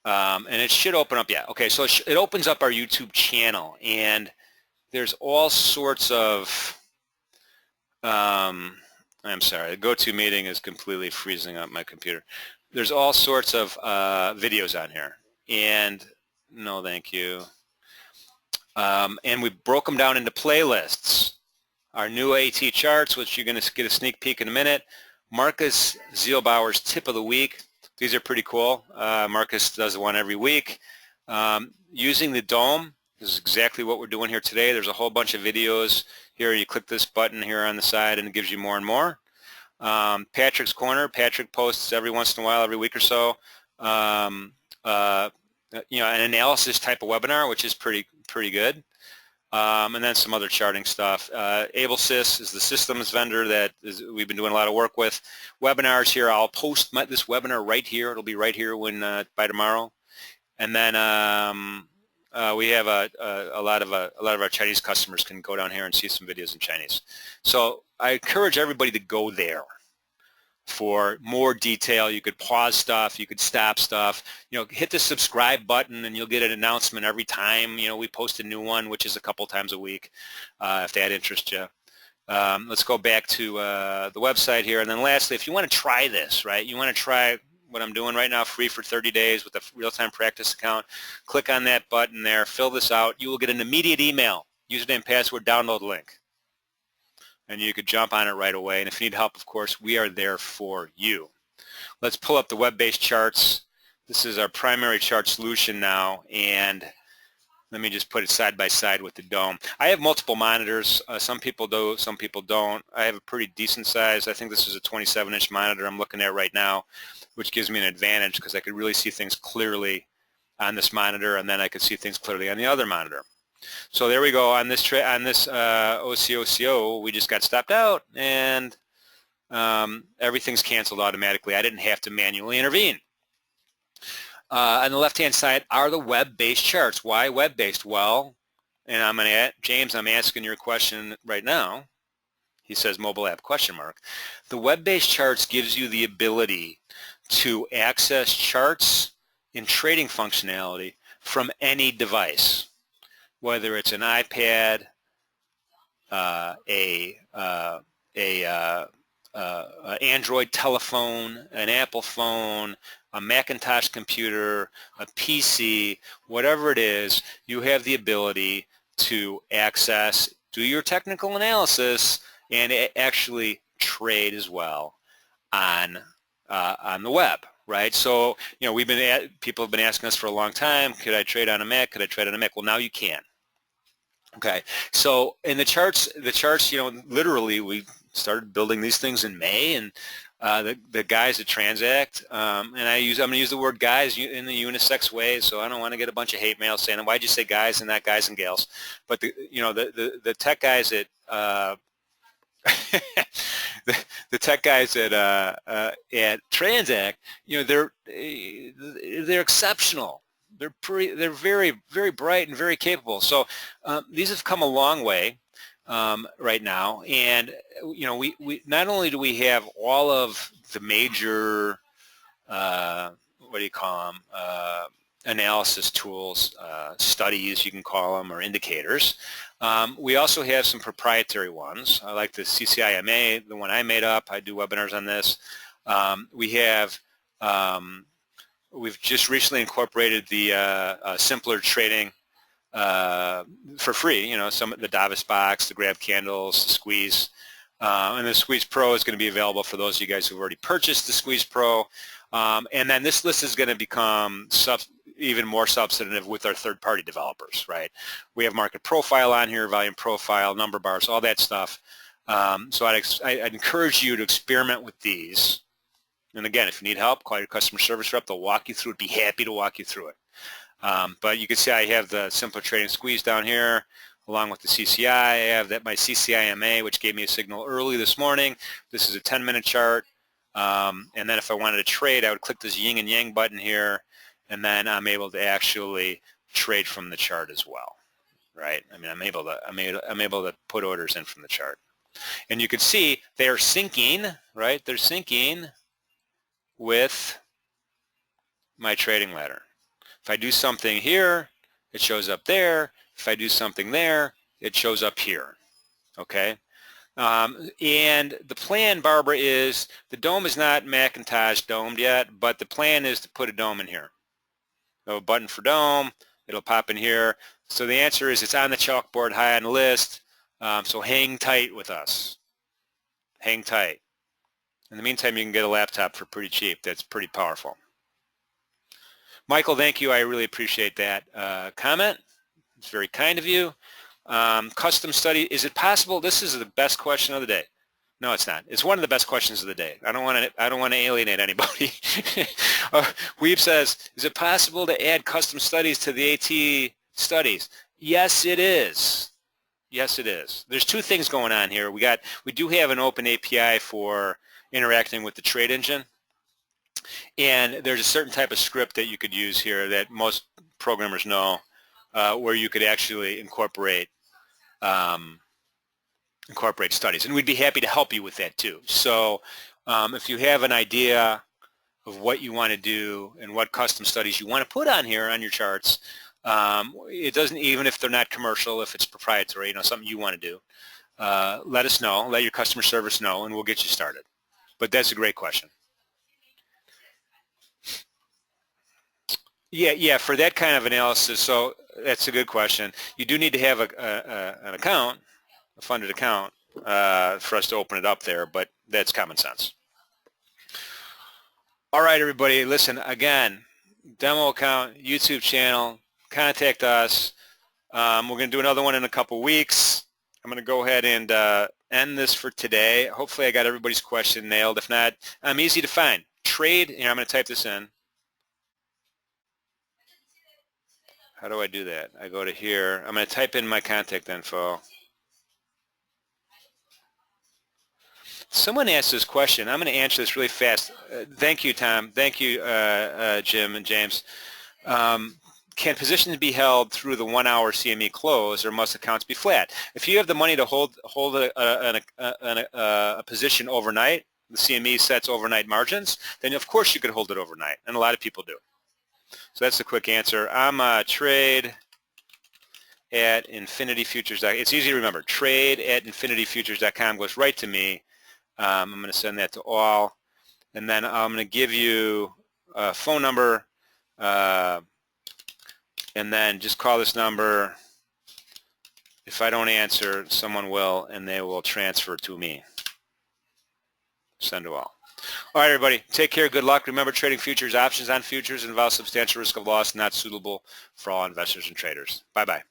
And it should open up, yeah. Okay, so it opens up our YouTube channel, and there's all sorts of, I'm sorry, the GoToMeeting is completely freezing up my computer. There's all sorts of videos on here, and no thank you. And we broke them down into playlists. Our new AT charts, which you're going to get a sneak peek in a minute. Marcus Zielbauer's tip of the week. These are pretty cool. Marcus does one every week. Using the dome, this is exactly what we're doing here today. There's a whole bunch of videos here. You click this button here on the side and it gives you more and more. Patrick's Corner. Patrick posts every once in a while, every week or so, an analysis type of webinar, which is pretty good. And then some other charting stuff. AbleSys is the systems vendor that we've been doing a lot of work with. Webinars here, I'll post this webinar right here. It'll be right here by tomorrow. And then we have a lot of our Chinese customers can go down here and see some videos in Chinese. So I encourage everybody to go there for more detail. You could pause stuff, you could stop stuff, hit the subscribe button and you'll get an announcement every time, we post a new one, which is a couple times a week, if that interests you. Let's go back to the website here. And then lastly, if you want to try this, right, you want to try what I'm doing right now, free for 30 days with a real-time practice account, click on that button there, fill this out. You will get an immediate email, username, password, download link. And you could jump on it right away. And if you need help, of course, we are there for you. Let's pull up the web-based charts. This is our primary chart solution now, and let me just put it side by side with the dome. I have multiple monitors. Some people do, some people don't. I have a pretty decent size. I think this is a 27-inch monitor I'm looking at right now, which gives me an advantage because I could really see things clearly on this monitor, and then I could see things clearly on the other monitor. So there we go. On this OCO-OCO, we just got stopped out, and everything's canceled automatically. I didn't have to manually intervene. On the left-hand side are the web-based charts. Why web-based? Well, and I'm going to, James, I'm asking your question right now. He says mobile app question mark. The web-based charts gives you the ability to access charts and trading functionality from any device, whether it's an iPad, Android telephone, an Apple phone, a Macintosh computer, a PC, whatever it is, you have the ability to access, do your technical analysis, and actually trade as well on the web, right? So, people have been asking us for a long time, could I trade on a Mac? Could I trade on a Mac? Well, now you can. Okay, so in the charts, literally we started building these things in May, and the guys at Transact, and I'm going to use the word guys in the unisex way, so I don't want to get a bunch of hate mail saying, why'd you say guys and not guys and gals? But the tech guys at the tech guys at Transact, they're exceptional. They're very, very bright and very capable. So these have come a long way right now, and we not only do we have all of the major what do you call them, analysis tools, studies you can call them, or indicators. We also have some proprietary ones. I like the CCIMA, the one I made up. I do webinars on this. We have we've just recently incorporated the simpler trading for free. Some of the Davis box, the grab candles, the squeeze, and the Squeeze Pro is going to be available for those of you guys who've already purchased the Squeeze Pro. And then this list is going to become even more substantive with our third-party developers, right? We have market profile on here, volume profile, number bars, all that stuff. So I'd encourage you to experiment with these. And again, if you need help, call your customer service rep. They'll walk you through it. Be happy to walk you through it. But you can see I have the simpler trading squeeze down here along with the CCI. I have that my CCI-MA, which gave me a signal early this morning. This is a 10-minute chart. And then if I wanted to trade, I would click this yin and yang button here, and then I'm able to actually trade from the chart as well, right? I mean, I'm able to put orders in from the chart. And you can see they're syncing, right? They're syncing with my trading ladder. If I do something here, it shows up there. If I do something there, it shows up here, okay? And the plan, Barbara, is the dome is not Macintosh domed yet, but the plan is to put a dome in here. So a button for dome, it'll pop in here. So the answer is it's on the chalkboard, high on the list, so hang tight with us. Hang tight. In the meantime, you can get a laptop for pretty cheap. That's pretty powerful. Michael, thank you. I really appreciate that comment. It's very kind of you. Custom study, is it possible? This is the best question of the day. No, it's not. It's one of the best questions of the day. I don't want to alienate anybody. Weeb says, is it possible to add custom studies to the AT studies? Yes, it is. Yes, it is. There's two things going on here. We do have an open API for interacting with the trade engine. And there's a certain type of script that you could use here that most programmers know, where you could actually incorporate studies. And we'd be happy to help you with that too. So if you have an idea of what you want to do and what custom studies you want to put on here on your charts, it doesn't, even if they're not commercial, if it's proprietary, something you want to do, let us know, let your customer service know, and we'll get you started. But that's a great question. Yeah, for that kind of analysis, so that's a good question. You do need to have an account, a funded account, for us to open it up there, but that's common sense. All right, everybody, listen, again, demo account, YouTube channel, contact us. We're going to do another one in a couple weeks. I'm going to go ahead and end this for today. Hopefully I got everybody's question nailed. If not, I'm easy to find. Trade, and I'm going to type this in. How do I do that? I go to here. I'm going to type in my contact info. Someone asked this question. I'm going to answer this really fast. Thank you, Tom. Thank you, Jim and James. Can positions be held through the 1-hour CME close, or must accounts be flat? If you have the money to hold a position overnight, the CME sets overnight margins, then of course you could hold it overnight, and a lot of people do. So that's the quick answer. I'm trade at InfinityFutures.com. It's easy to remember. Trade at InfinityFutures.com goes right to me. I'm going to send that to all. And then I'm going to give you a phone number, and then just call this number. If I don't answer, someone will, and they will transfer to me. Send to all. All right, everybody, take care. Good luck. Remember, trading futures, options on futures involves substantial risk of loss, not suitable for all investors and traders. Bye-bye.